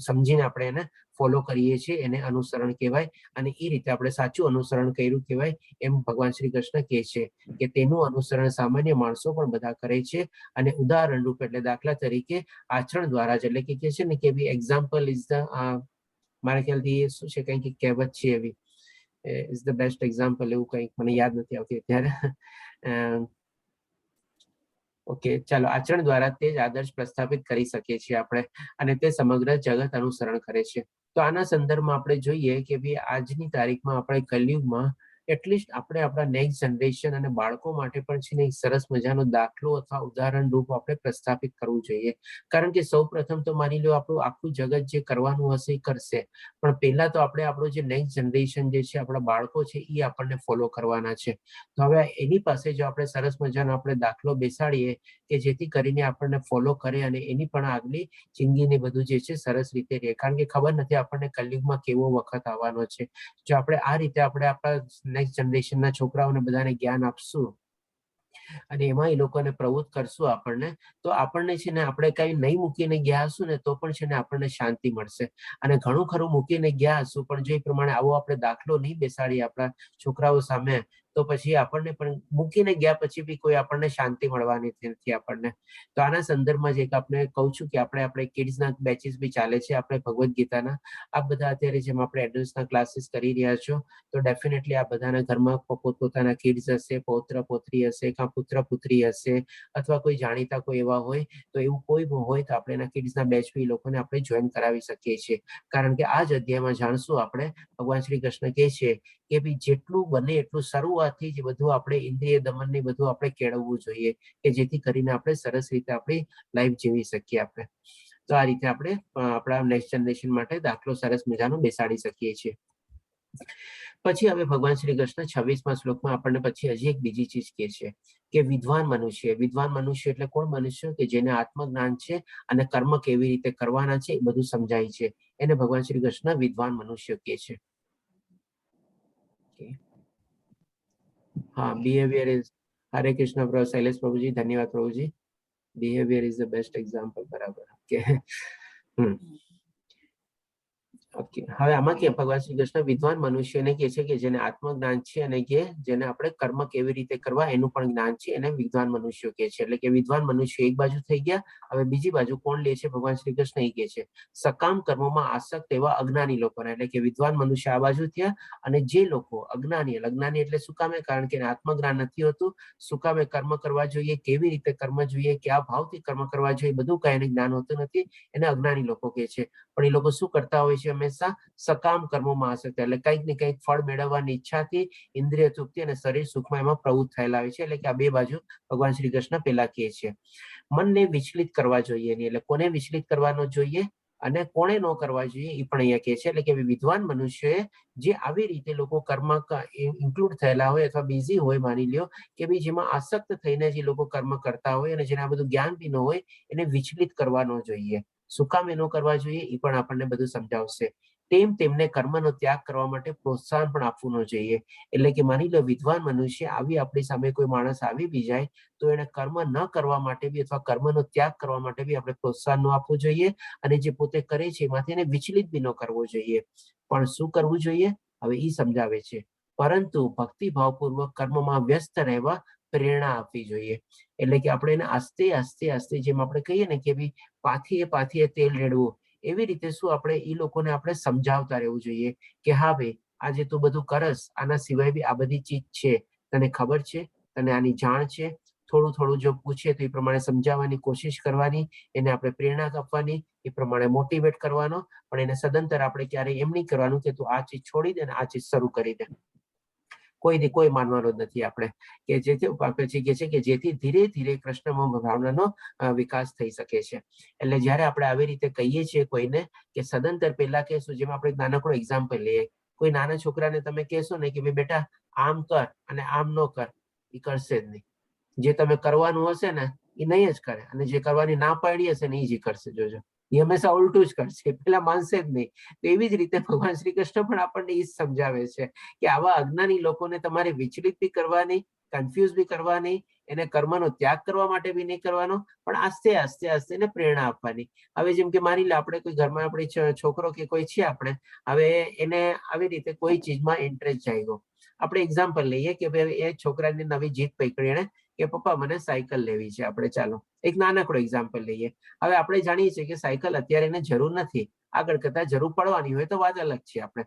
સમજીને આપણે એને ફોલો કરીએ છીએ, એને અનુસરણ કહેવાય. અને એ રીતે આપણે સાચું અનુસરણ કર્યું કહેવાય, એમ ભગવાન શ્રી કૃષ્ણ કૃષ્ણ કહે છે કે તેનું અનુસરણ સામાન્ય માણસો પણ બધા કરે છે અને ઉદાહરણ રૂપ એટલે દાખલા તરીકે આચરણ દ્વારા જ, એટલે કે છે ને કે એક્ઝામ્પલ ઇઝ ધ, મારા ખ્યાલથી શું છે કંઈક કહેવત છે એવી, ઇઝ ધ બેસ્ટ એક્ઝામ્પલ, એવું કંઈક મને યાદ નથી આવતી અત્યારે. ઓકે, ચાલો, આચરણ દ્વારા તે જ આદર્શ પ્રસ્થાપિત કરી શકીએ છીએ આપણે, અને તે સમગ્ર જગત અનુસરણ કરે છે. તો આના સંદર્ભમાં આપણે જોઈએ કે ભાઈ આજની તારીખમાં આપણે કલયુગમાં એટલીસ્ટ આપણે આપણા નેક્સ્ટ જનરેશન અને બાળકો માટે પણ છે ને એક સરસ મજાનો દાખલો અથવા ઉદાહરણ રૂપ આપણે પ્રસ્થાપિત કરવું જોઈએ. કારણ કે સૌ પ્રથમ તો માની લો આપણું આખું જગત જે કરવાનું હશે એ કરશે, પણ પહેલા તો આપણે આપણું જે નેક્સ્ટ જનરેશન જે છે, આપણા બાળકો છે, એ આપણને ફોલો કરવાના છે. તો હવે એની પાસે જો આપણે સરસ મજાનો આપણે દાખલો બેસાડીએ કે જેથી કરીને આપણને ફોલો કરે અને એની પણ આગલી જિંદગીને બધું જે છે સરસ રીતે રહે. કારણ કે ખબર નથી આપણને કલયુગમાં કેવો વખત આવવાનો છે. જો આપણે આ રીતે આપણે આપણા નેક્સ્ટ જનરેશનના છોકરાઓને બધાને જ્ઞાન આપશું અને એમાં એ લોકોને પ્રવૃત્ત કરશું આપણને, તો આપણને છે ને આપણે કઈ નહીં મૂકીને ગયા હશું ને તો પણ છે ને આપણને શાંતિ મળશે. અને ઘણું ખરું મૂકીને ગયા હશું પણ જો એ પ્રમાણે આવો આપણે દાખલો નહીં બેસાડીએ આપણા છોકરાઓ સામે, તો પછી આપણને પણ મૂકીને ગયા પછી બી કોઈ આપણને શાંતિ મળવાની નથી આપણને. તો આના સંદર્ભમાં જ એક આપણે કહું છું કે આપણે કિડ્સના બેચીસ બી ચાલે છે આપણે ભગવદ્ ગીતાના. આ બધા અત્યારે જેમ આપણે એડલ્ટ્સના ક્લાસીસ કરી રહ્યા છો, તો ડેફિનેટલી આ બધાના ઘરમાં પોતપોતાના કિડ્સ હશે, પૌત્ર પૌત્રી હશે, કાં પુત્ર પુત્રી હશે, અથવા કોઈ જાણીતા કોઈ એવા હોય, તો એવું કોઈ હોય તો આપણે એના કિડ્સના બેચ બી લોકોને આપણે જોઈન કરાવી શકીએ છીએ. કારણ કે આ જ અધ્યાયમાં જાણશું આપણે, ભગવાન શ્રી કૃષ્ણ કહે છે કે ભાઈ જેટલું બને એટલું શરૂઆતથી જ બધું આપણે ઇન્દ્રિય દમન ને બધું આપણે કેળવવું જોઈએ કે જેથી કરીને આપણે સરસ રીતે આપણી લાઈફ જીવી શકીએ આપણે. તો આ રીતે આપણે આપણા નેક્સ્ટ જનરેશન માટે દાખલો સરસ મજાનો બેસાડી શકીએ છીએ. પછી હવે ભગવાન શ્રી કૃષ્ણ 26મા શ્લોકમાં આપણને પછી હજી એક બીજી ચીજ કહે છે કે વિદ્વાન મનુષ્ય. વિદ્વાન મનુષ્ય એટલે કોણ મનુષ્ય? કે જેને આત્મજ્ઞાન છે અને કર્મ કેવી રીતે કરવાના છે એ બધું સમજાય છે, એને ભગવાન શ્રી કૃષ્ણ વિદ્વાન મનુષ્ય કહે છે. हाँ, बिहेवियर इज, हरे कृष्ण प्रभु, शैलेश प्रभुजी, धन्यवाद प्रभुजी. Behaviour is the best example, बराबर. ओके. ઓકે, હવે આમાં કે ભગવાન શ્રી કૃષ્ણ વિદ્વાન મનુષ્યને કહે છે કે જેને આત્મજ્ઞાન છે અને કે જેને આપણે કર્મ કેવી રીતે કરવા એનું પણ જ્ઞાન છે, એને વિદ્વાન મનુષ્યો કહે છે. એટલે કે વિદ્વાન મનુષ્ય એક બાજુ થઈ ગયા. હવે બીજી બાજુ કોણ લે છે? ભગવાન શ્રી કૃષ્ણ એ કહે છે સકામ કર્મોમાં આસક્ત એવા અજ્ઞાની લોકોને. એટલે કે વિદ્વાન મનુષ્ય આ બાજુ થયા, અને જે લોકો અજ્ઞાની, અજ્ઞાની એટલે શું કામે? કારણ કે આત્મજ્ઞાન નથી હોતું. શું કામે કર્મ કરવા જોઈએ, કેવી રીતે કર્મ જોઈએ, કયા ભાવથી કર્મ કરવા જોઈએ, બધું કઈ એને જ્ઞાન હોતું નથી, એને અજ્ઞાની લોકો કહે છે. પણ એ લોકો શું કરતા હોય છે? હંમેશા સકામ કર્મોમાં આસક્ત, એટલે કંઈક ને કંઈક ફળ મેળવવાની ઈચ્છાથી ઇન્દ્રિય તૃપ્તિ અને શરીર સુખમાં એમાં પ્રવૃત્ત થયેલા હોય છે. એટલે કે આ બે બાજુ ભગવાન શ્રી કૃષ્ણ પેલા કહે છે. મનને વિચલિત કરવા જોઈએ નહીં. એટલે કોને વિચલિત કરવાનો જોઈએ અને કોણે ન કરવા જોઈએ એ પણ અહીંયા કહે છે. એટલે કે વિદ્વાન મનુષ્યએ જે આવી રીતે લોકો કર્મ ઇન્ક્લુડ થયેલા હોય અથવા બિઝી હોય, માની લ્યો કે ભાઈ જેમાં આસક્ત થઈને જે લોકો કર્મ કરતા હોય અને જેને આ બધું જ્ઞાન બી ન હોય, એને વિચલિત કરવાનો જોઈએ. શું કામ એનો કરવા જોઈએ એ પણ આપણને બધું સમજાવશે. તેમને કર્મનો ત્યાગ કરવા માટે પ્રોત્સાહન પણ આપવું ન જોઈએ. એટલે કે માની લો વિદ્વાન મનુષ્ય આવી આપણી સામે કોઈ માણસ આવી બી જાય તો એને કર્મ ન કરવા માટે બી અથવા કર્મનો ત્યાગ કરવા માટે બી આપણે પ્રોત્સાહન ન આપવું જોઈએ, અને જે પોતે કરે છે એમાંથી એને વિચલિત બી ન કરવો જોઈએ. પણ શું કરવું જોઈએ હવે એ સમજાવે છે. પરંતુ ભક્તિભાવપૂર્વક કર્મમાં વ્યસ્ત રહેવા પ્રેરણા આપવી જોઈએ. એટલે કે આપણે એને આસ્તે આસ્તે આસ્તે, જેમ આપણે કહીએ ને કે ભાઈ પાથીએ તેલ રેડવું, એવી રીતે શું આપણે એ લોકોને આપણે સમજાવતા રહેવું જોઈએ કે હા ભાઈ આજે તું બધું કરસ, આના સિવાય બી આ બધી ચીજ છે, તને ખબર છે, તને આની જાણ છે. થોડું થોડું જો પૂછે તો એ પ્રમાણે સમજાવવાની કોશિશ કરવાની, એને આપણે પ્રેરણા આપવાની, એ પ્રમાણે મોટિવેટ કરવાનો. પણ એને સદંતર આપણે ક્યારેય એમ નહીં કરવાનું કે તું આ ચીજ છોડી દે ને આ ચીજ શરૂ કરી દે. કોઈ માનવાનો જ નથી આપણે, કે જેથી પછી કે છે કે જેથી ધીરે ધીરે કૃષ્ણ ભાવનાનો વિકાસ થઈ શકે છે. એટલે જયારે આપણે આવી રીતે કહીએ છીએ કોઈને કે સદંતર પહેલા કહેશું, જેમ આપણે નાનકડો એક્ઝામ્પલ લઈએ, કોઈ નાના છોકરાને તમે કહેશો ને કે ભાઈ બેટા આમ કર અને આમ ન કર, એ કરશે જ નહીં. જે તમે કરવાનું હશે ને એ નહીં જ કરે, અને જે કરવાની ના પાડી હશે ને એ જ કરશે. જોજો, એ હંમેશા ઉલટું જ કરશે, પેલા માનશે જ નહીં. તો એવી જ રીતે ભગવાન શ્રી કૃષ્ણ પણ આપણને એ જ સમજાવે છે કે આવા અજ્ઞાની લોકોને તમારે વિચલિત બી કરવાની, કન્ફ્યુઝ બી કરવાની, એને કર્મનો ત્યાગ કરવા માટે બી નહીં કરવાનો, પણ આસ્તે આસ્તે આસ્તે એને પ્રેરણા આપવાની. હવે જેમ કે માની લો આપણે કોઈ ઘરમાં આપણે છોકરો કે કોઈ છે આપણે, હવે એને આવી રીતે કોઈ ચીજમાં ઇન્ટરેસ્ટ જાગ્યો, આપણે એક્ઝામ્પલ લઈએ કે ભાઈ એ છોકરાની નવી જીત પકડી એને કે પપ્પા મને સાયકલ લેવી છે. આપણે ચાલો એક નાનકડો એક્ઝામ્પલ લઈએ. હવે આપણે જાણીએ છીએ કે સાયકલ અત્યારે એને જરૂર નથી, આગળ કરતા જરૂર પડવાની હોય તો વાત અલગ છે. આપણે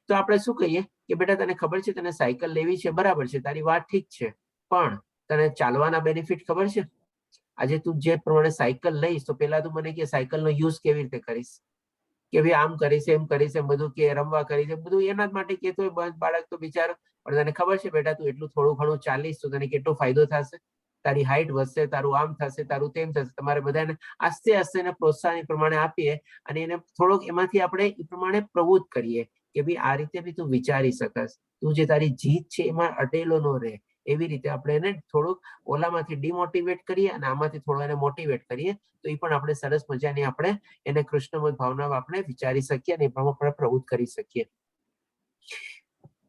તો આપણે શું કહીએ કે બેટા તને ખબર છે તને સાયકલ લેવી છે, બરાબર છે, તારી વાત ઠીક છે, પણ તને ચાલવાના બેનિફિટ ખબર છે? આજે તું જે પ્રમાણે સાયકલ લઈશ તો પેલા તું મને કે સાયકલનો યુઝ કેવી રીતે કરીશ, કે ભાઈ આમ કરીશ એમ બધું કે રમવા કરીશ બધું એના જ માટે કહેતો હોય બાળક તો બિચારો. પણ તને ખબર છે બેટા તું એટલું થોડું ઘણું ચાલીશ તો તને કેટલો ફાયદો થશે, તારી હાઈટ વધશે, તારું આમ થશે, તારું તેમ થશે. તમારે બધાને આસ્તે આસ્તે એને પ્રોત્સાહન પ્રમાણે આપીએ અને એને થોડોક એમાંથી આપણે એ પ્રમાણે પ્રવૃત્ત કરીએ કે ભાઈ આ રીતે બી તું વિચારી શકસ, તું જે તારી જીત છે એમાં અટેલો ન રહે. એવી રીતે આપણે એને થોડુંક ઓલામાંથી ડિમોટિવેટ કરીએ અને આમાંથી થોડું એને મોટિવેટ કરીએ તો એ પણ આપણે સરસ મજાની આપણે એને કૃષ્ણમય ભાવના આપણે વિચારી શકીએ અને એ પ્રમાણે પ્રવૃત્ત કરી શકીએ.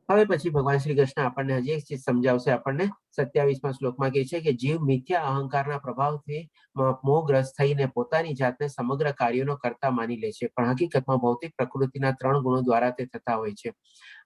હવે પછી ભગવાન શ્રી કૃષ્ણ આપણને હજી એક ચીજ સમજાવશે. આપણને 27મા શ્લોકમાં કહે છે કે જીવ મિથ્યા અહંકારના પ્રભાવથી મોહગ્રસ્ત થઈને પોતાની જાતને સમગ્ર કાર્યોનો કર્તા માની લે છે, પણ હકીકતમાં ભૌતિક પ્રકૃતિના 3 ગુણો દ્વારા તે થતા હોય છે.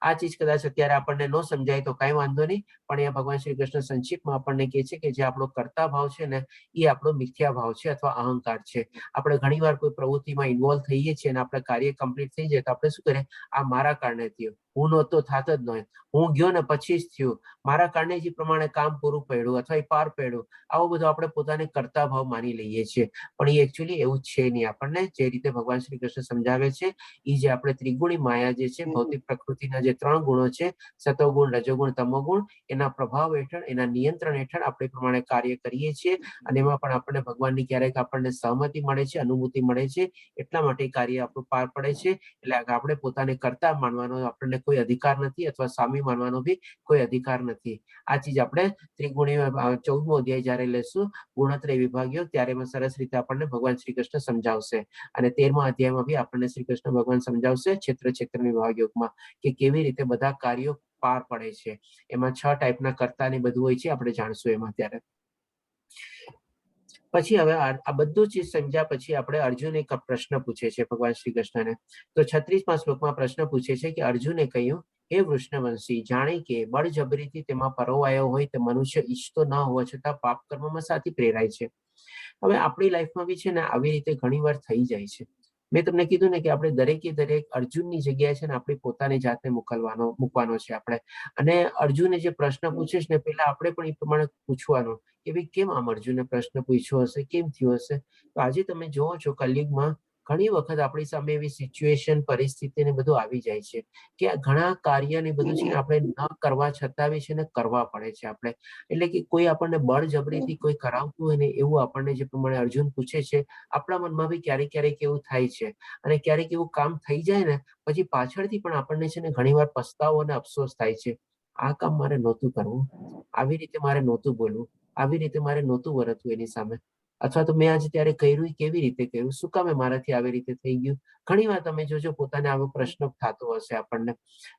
આ ચીજ કદાચ અત્યારે આપણને ન સમજાય તો કઈ વાંધો નહીં, પણ અહીંયા ભગવાન શ્રી કૃષ્ણ સંક્ષિપ્તમાં આપણને કહે છે કે જે આપણો કર્તા ભાવ છે ને એ આપણો મિથ્યા ભાવ છે અથવા અહંકાર છે. આપણે ઘણીવાર કોઈ પ્રવૃત્તિમાં ઇન્વોલ્વ થઈએ છીએ અને આપણે કાર્ય કમ્પ્લીટ થઈ જાય તો આપણે શું કરીએ, આ મારા કારણે થયું, હું નહોતો થાત જ નહીં, હું ગયો ને પછી જ થયું, મારા કારણે જે પ્રમાણે કામ પૂરું પડ્યું અથવા એ પાર પડ્યું, આવું બધું આપણે પોતાને કર્તા ભાવ માની લઈએ છીએ. પણ એ એકચ્યુઅલી એવું છે નહીં. આપણને જે રીતે ભગવાન શ્રી કૃષ્ણ સમજાવે છે એ જે આપણે ત્રિગુણી માયા જે છે, ભૌતિક પ્રકૃતિના જે 3 ગુણો છે, સતોગુણ, રજોગુણ, તમોગુણ, એના પ્રભાવ હેઠળ, એના નિયંત્રણ હેઠળ આપણે પ્રમાણે કાર્ય કરીએ છીએ અને એમાં પણ આપણને ભગવાનની ક્યારેક આપણને સહમતિ મળે છે, અનુભૂતિ મળે છે, એટલા માટે કાર્ય આપણું પાર પડે છે. એટલે આપણે પોતાને કર્તા માનવાનો આપણને કોઈ અધિકાર નથી અથવા સ્વામી માનવાનો બી કોઈ અધિકાર નથી. આ ચીજ આપણે ત્રિગુણી 14મો અધ્યાય જયારે લેશું ગુણત્રય વિભાગીય ત્યારે સરસ રીતે આપણને ભગવાન શ્રી કૃષ્ણ સમજાવશે. અને 13મા અધ્યાયમાં બી આપણને શ્રી કૃષ્ણ ભગવાન સમજાવશે ક્ષેત્ર વિભાગયોગમાં કે કેવી રીતે બધા કાર્યો પાર પડે છે. એમાં 6 ટાઈપના કર્તા ને બધું હોય છે, આપણે જાણશું એમાં. ત્યારે પછી હવે આ બધું ચીજ સમજ્યા પછી આપણે અર્જુન એક પ્રશ્ન પૂછે છે ભગવાન શ્રી કૃષ્ણને. તો 36મા શ્લોકમાં પ્રશ્ન પૂછે છે કે અર્જુને કહ્યું, હે વૃષ્ણવંશી, જાણે કે બળજબરીથી તેમાં પરોવાયો હોય તે મનુષ્ય ઈચ્છતો ન હોવા છતાં પાપ કર્મમાં સાથી પ્રેરાય છે. હવે આપણી લાઈફમાં બી છે ને આવી રીતે ઘણી વાર થઈ જાય છે. મેં તમને કીધું ને કે આપણે દરેકે દરેક અર્જુનની જગ્યાએ છે ને આપણી પોતાની જાતને મૂકવાનો છે આપણે. અને અર્જુને જે પ્રશ્ન પૂછે છે ને પેલા આપણે પણ એ પ્રમાણે પૂછવાનો કે ભાઈ કેમ આમ અર્જુને પ્રશ્ન પૂછ્યો હશે, કેમ થયું હશે. તો આજે તમે જોવો છો કલયુગમાં ઘણી વખત આપણી સામે એવી સિચ્યુએશન, પરિસ્થિતિ ને બધું આવી જાય છે કે ઘણા કાર્ય ને બધું છે ને આપણે ન કરવા છતાં બી છે ને કરવા પડે છે આપણે. એટલે કે કોઈ આપણને બળજબરીથી કોઈ કરાવતું હોય ને એવું આપણને જે પ્રમાણે અર્જુન પૂછે છે, આપણા મનમાં બી ક્યારેક ક્યારેક એવું થાય છે. અને ક્યારેક એવું કામ થઈ જાય ને પછી પાછળથી પણ આપણને છે ને ઘણીવાર પસ્તાવો અને અફસોસ થાય છે, આ કામ મારે નહોતું કરવું, આવી રીતે મારે નહોતું બોલવું, આવી રીતે મારે નહોતું વર્તવું એની સામે, અથવા તો મેં આજે ત્યારે કર્યું કેવી રીતે કર્યું, શું કામે મારાથી આવી રીતે થઈ ગયું. ઘણી વાર તમે જોજો પોતાને આવો પ્રશ્ન થતો હશે આપણને.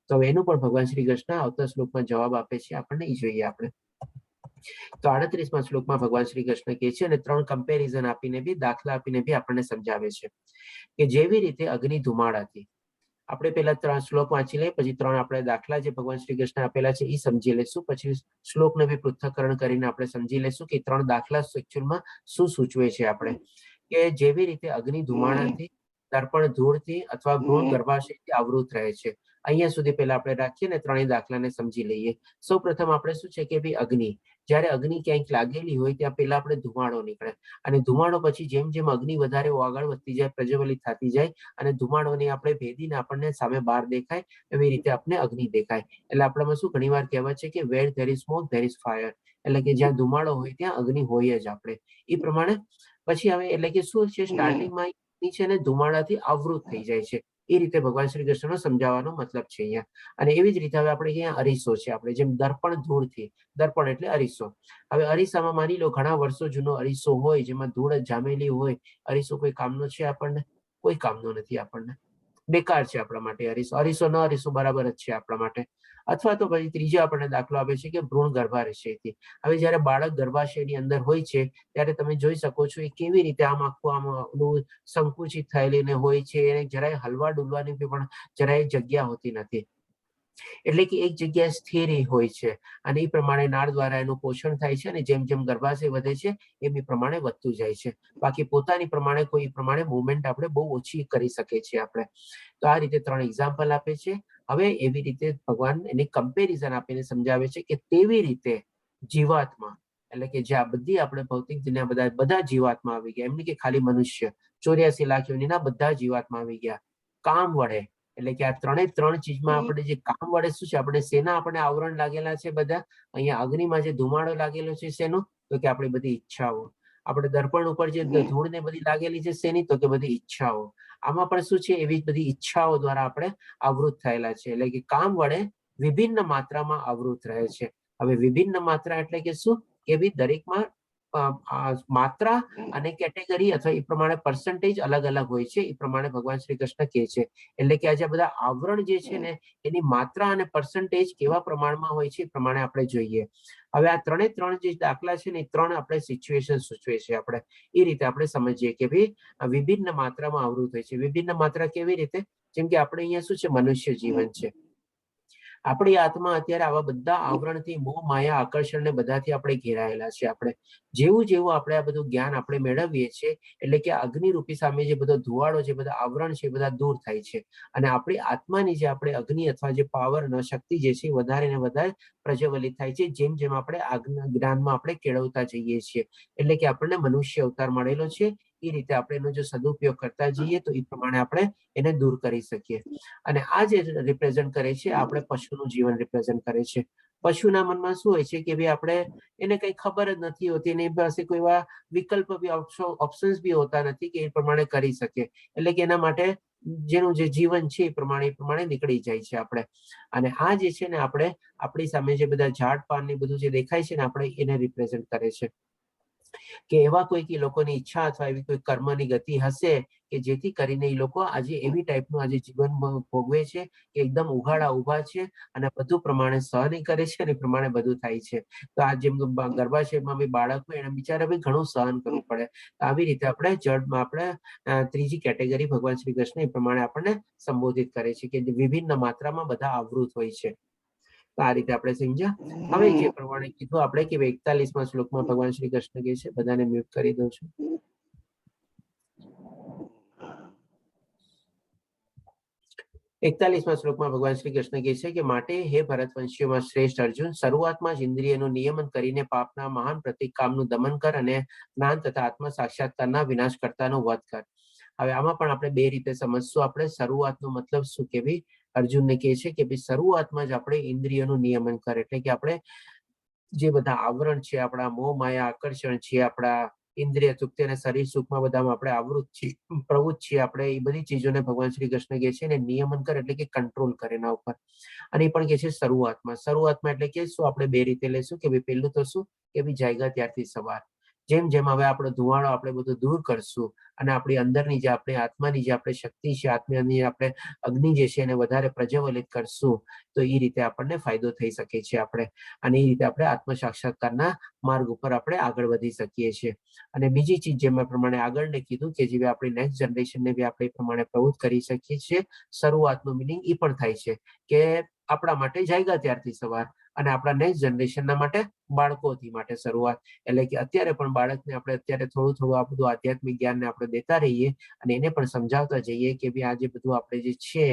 તો એનું પણ ભગવાન શ્રી કૃષ્ણ આવતા શ્લોકમાં જવાબ આપે છે આપણને. એ જોઈએ આપણે. તો 38મા શ્લોકમાં ભગવાન શ્રી કૃષ્ણ કહે છે અને 3 કમ્પેરિઝન આપીને બી, દાખલા આપીને બી આપણને સમજાવે છે કે જેવી રીતે અગ્નિ ધુમાડાથી, આપણે પેલા 3 શ્લોક વાંચી લઈએ પછી 3 આપણે દાખલા જે ભગવાન શ્રી કૃષ્ણ આપેલા છે એ સમજી લઈશું. પછી શ્લોકને બી પૃથ્થકરણ કરીને આપણે સમજી લઈશું કે 3 દાખલા એકચ્યુઅલમાં શું સૂચવે છે. આપણે કે જેવી રીતે અગ્નિ ધુમાડાથી, દર્પણ ધૂળથી અથવા ભ્રૂણ ગર્ભાશયથી આવૃત રહે છે. અહીંયા સુધી પહેલા આપણે રાખીએ ને 3 દાખલાને સમજી લઈએ. સૌ પ્રથમ આપણે શું છે કે ભાઈ અગ્નિ, જયારે અગ્નિ ક્યાંક લાગેલી હોય ત્યાં પહેલા આપણે ધુમાડો નીકળે અને ધુમાડો પછી જેમ જેમ અગ્નિ વધારે આગળ વધતી જાય, પ્રજ્વલિત થતી જાય અને ધુમાડોને આપણે ભેદીને આપણને સામે બહાર દેખાય, એવી રીતે આપણે અગ્નિ દેખાય. એટલે આપણામાં શું ઘણી વાર કહેવાય છે કે where there is smoke there is fire, એટલે કે જ્યાં ધુમાડો હોય ત્યાં અગ્નિ હોય જ. આપણે એ પ્રમાણે પછી હવે એટલે કે શું છે સ્ટાર્ટિંગમાં છે ને ધુમાડાથી આવૃત થઈ જાય છે. એ રીતે ભગવાન શ્રી કૃષ્ણનો સમજાવવાનો મતલબ છે અહીંયા. અને એવી જ રીતે હવે આપણે અહીંયા અરીસો છે, આપણે જેમ દર્પણ ધૂળથી, દર્પણ એટલે અરીસો. હવે અરીસામાં માની લો ઘણા વર્ષો જૂનો અરીસો હોય જેમાં ધૂળ જામેલી હોય, અરીસો કોઈ કામનો છે આપણને? કોઈ કામનો નથી આપણને, બેકાર છે આપણા માટે અરીસો. અરીસો ન અરીસો બરાબર જ છે આપણા માટે. અથવા તો પછી ત્રીજો આપણને દાખલો આપે છે કે ભ્રૂણ ગર્ભાશયથી. હવે જયારે બાળક ગર્ભાશયની અંદર હોય છે ત્યારે તમે જોઈ શકો છો એ કેવી રીતે આમ આખું આમ સંકુચિત થયેલી હોય છે, એને જરાય હલવા ડુલવાની પણ જરાય જગ્યા હોતી નથી. એટલે કે એક જગ્યાએ સ્થિર હોય છે અને એ પ્રમાણે નાળ દ્વારા એનું પોષણ થાય છે અને જેમ જેમ ગર્ભાશય વધે છે એમ એ પ્રમાણે વધતું જાય છે. બાકી પોતાની પ્રમાણે કોઈ પ્રમાણે મુવમેન્ટ આપણે બહુ ઓછી કરી શકીએ છીએ આપણે. તો આ રીતે 3 એક્ઝામ્પલ આપે છે. હવે એવી રીતે ભગવાન એની કમ્પેરિઝન આપીને સમજાવે છે કે તેવી રીતે જીવાત્મા એટલે કે જે આ બધી આપણે ભૌતિક દુનિયા બધા જીવાત્મા આવી ગયા, એમ નહીં કે ખાલી મનુષ્ય 84 લાખ યોનિના બધા જીવાત્મા આવી ગયા કામ વડે. એટલે કે આ 3 ચીજમાં આપણે જે કામ વડે શું છે, આપણે શેના આપણે આવરણ લાગેલા છે બધા. અહીંયા અગ્નિમાં જે ધુમાડો લાગેલો છે શેનો, તો કે આપણી બધી ઈચ્છાઓ. આપણે દર્પણ ઉપર જે ધૂળ ને બધી લાગેલી છે શેની, તો કે બધી ઈચ્છાઓ. આમાં પણ શું છે, એવી બધી ઈચ્છાઓ દ્વારા આપણે આવૃત થયેલા છે. એટલે કે કામ વડે વિભિન્ન માત્રામાં આવૃત રહે છે. હવે વિભિન્ન માત્રા એટલે કે શું, કે ભાઈ દરેકમાં માત્રા અને કેટેગરી અથવા એ પ્રમાણે પર્સન્ટેજ અલગ અલગ હોય છે. એ પ્રમાણે ભગવાન શ્રી કૃષ્ણ કહે છે. એટલે કે આજે બધા આવરણ જે છે ને એની માત્રા અને પર્સન્ટેજ કેવા પ્રમાણમાં હોય છે એ પ્રમાણે આપણે જોઈએ. હવે આ 3 જે દાખલા છે ને એ 3 આપણે સિચ્યુએશન સૂચવે છે. આપણે એ રીતે આપણે સમજીએ કે ભાઈ વિભિન્ન માત્રામાં આવૃત હોય છે. વિભિન્ન માત્રા કેવી રીતે, જેમ કે આપણે અહીંયા શું છે, મનુષ્ય જીવન છે. આપણી આત્મા અત્યારે આવા બધા આવરણથી મોહ માયા આકર્ષણ ને બધાથી આપણે ઘેરાયેલા છે. આપણે જેવું જેવું આપણે આ બધું જ્ઞાન આપણે મેળવીએ છીએ એટલે કે અગ્નિરૂપી સામે જે બધો ધુવાડો, જે બધા આવરણ છે એ બધા દૂર થાય છે અને આપણી આત્માની જે આપણે અગ્નિ અથવા જે પાવર શક્તિ જે છે વધારે ને વધારે પ્રજ્વલિત થાય છે જેમ જેમ આપણે જ્ઞાનમાં આપણે કેળવતા જઈએ છીએ. એટલે કે આપણને મનુષ્ય અવતાર મળેલો છે. એ રીતે આપણે એનો જો સદુપયોગ કરતા જઈએ તો એ પ્રમાણે આપણે એને દૂર કરી શકીએ. અને આ જે રિપ્રેઝન્ટ કરે છે આપણે પશુનું જીવન રિપ્રેઝન્ટ કરે છે. પશુના મનમાં શું હોય છે કે ભાઈ આપણે એને કઈ ખબર જ નથી હોતી, એની પાસે કોઈ એવા વિકલ્પ બી ઓપ્શન્સ બી હોતા નથી કે એ પ્રમાણે કરી શકે. એટલે કે એના માટે જેનું જે જીવન છે એ પ્રમાણે નીકળી જાય છે આપણે. અને આ જે છે ને આપણે આપણી સામે જે બધા ઝાડ પાન ને બધું જે દેખાય છે ને આપણે એને રિપ્રેઝન્ટ કરે છે. કે એવા કોઈક લોકોની ઈચ્છા અથવા એવી કોઈ કર્મની ગતિ હશે કે જેથી કરીને એ લોકો આજે એવી ટાઈપનું આજે જીવન ભોગવે છે કે એકદમ ઉઘાડા ઉભા છે અને બધું પ્રમાણે સહન કરે છે અને પ્રમાણે બધું થાય છે. તો આ જેમ ગર્ભાશયમાં બી બાળક હોય એને બિચારા બી ઘણું સહન કરવું પડે. આવી રીતે આપણે જડમાં આપણે ત્રીજી કેટેગરી ભગવાન શ્રી કૃષ્ણ એ પ્રમાણે આપણને સંબોધિત કરે છે કે વિભિન્ન માત્રામાં બધા આવૃત હોય છે. તો આ રીતે આપણે સમજ્યા. હવે જે પ્રમાણે કીધું આપણે કે 41મા શ્લોકમાં ભગવાન શ્રી કૃષ્ણ કહે છે, બધાને મ્યુટ કરી દઉં છું. 41મા શ્લોકમાં ભગવાન શ્રી કૃષ્ણ કહે છે કે માટે હે ભરતવંશીઓમાં શ્રેષ્ઠ અર્જુન, શરૂઆતમાં જ ઇન્દ્રિયનું નિયમન કરીને પાપના મહાન પ્રતિક કામનું દમન કર અને જ્ઞાન તથા આત્મ સાક્ષાત્કારના વિનાશ કરતાનો વધ કર. હવે આમાં પણ આપણે બે રીતે સમજશું. આપણે શરૂઆતનો મતલબ શું કે ભાઈ અર્જુનને કહે છે કે ભાઈ શરૂઆતમાં જ આપણે ઇન્દ્રિયોનું નિયમન કરે. એટલે કે આપણે જે બધા આવરણ છે, આપણા મોહ માયા આકર્ષણ છે, આપણા ઇન્દ્રિય તૃપ્તિ અને શરીર સુખમાં બધામાં આપણે આવૃત છીએ, પ્રવૃત્ત છીએ. આપણે એ બધી ચીજોને ભગવાન શ્રી કૃષ્ણ કહે છે ને નિયમન કરે એટલે કે કંટ્રોલ કરે એના ઉપર. અને એ પણ કહે છે શરૂઆતમાં એટલે કે શું આપણે બે રીતે લેશું કે ભાઈ પહેલું તો શું કે ભાઈ જાગ્યા ત્યારથી સવાર. જેમ જેમ હવે આપણો ધુવાડો આપણે બધું દૂર કરશું અને આપણી અંદરની જે આપણી આત્માની જે આપણે શક્તિ છે, આત્માની આપણે અગ્નિ જે છે એને વધારે પ્રજ્વલિત કરશું તો એ રીતે આપણને ફાયદો થઈ શકે છે આપણે. અને એ રીતે આપણે આત્મ સાક્ષાત્કારના માર્ગ ઉપર આપણે આગળ વધી શકીએ છીએ. અને બીજી ચીજ જે મેં પ્રમાણે આગળ ને કીધું કે જે આપણી નેક્સ્ટ જનરેશનને બી આપણે પ્રમાણે પ્રવૃત્ત કરી શકીએ છીએ. શરૂઆતનું મિનિંગ એ પણ થાય છે કે આપણા માટે જાગ્યા ત્યારથી સવાર અને આપણા નેક્સ્ટ જનરેશનના માટે બાળકોથી માટે શરૂઆત. એટલે કે અત્યારે પણ બાળકને આપણે અત્યારે થોડું આ બધું આધ્યાત્મિક જ્ઞાનને આપણે દેતા રહીએ અને એને પણ સમજાવતા જઈએ કે ભાઈ આ જે બધું આપણે જે છે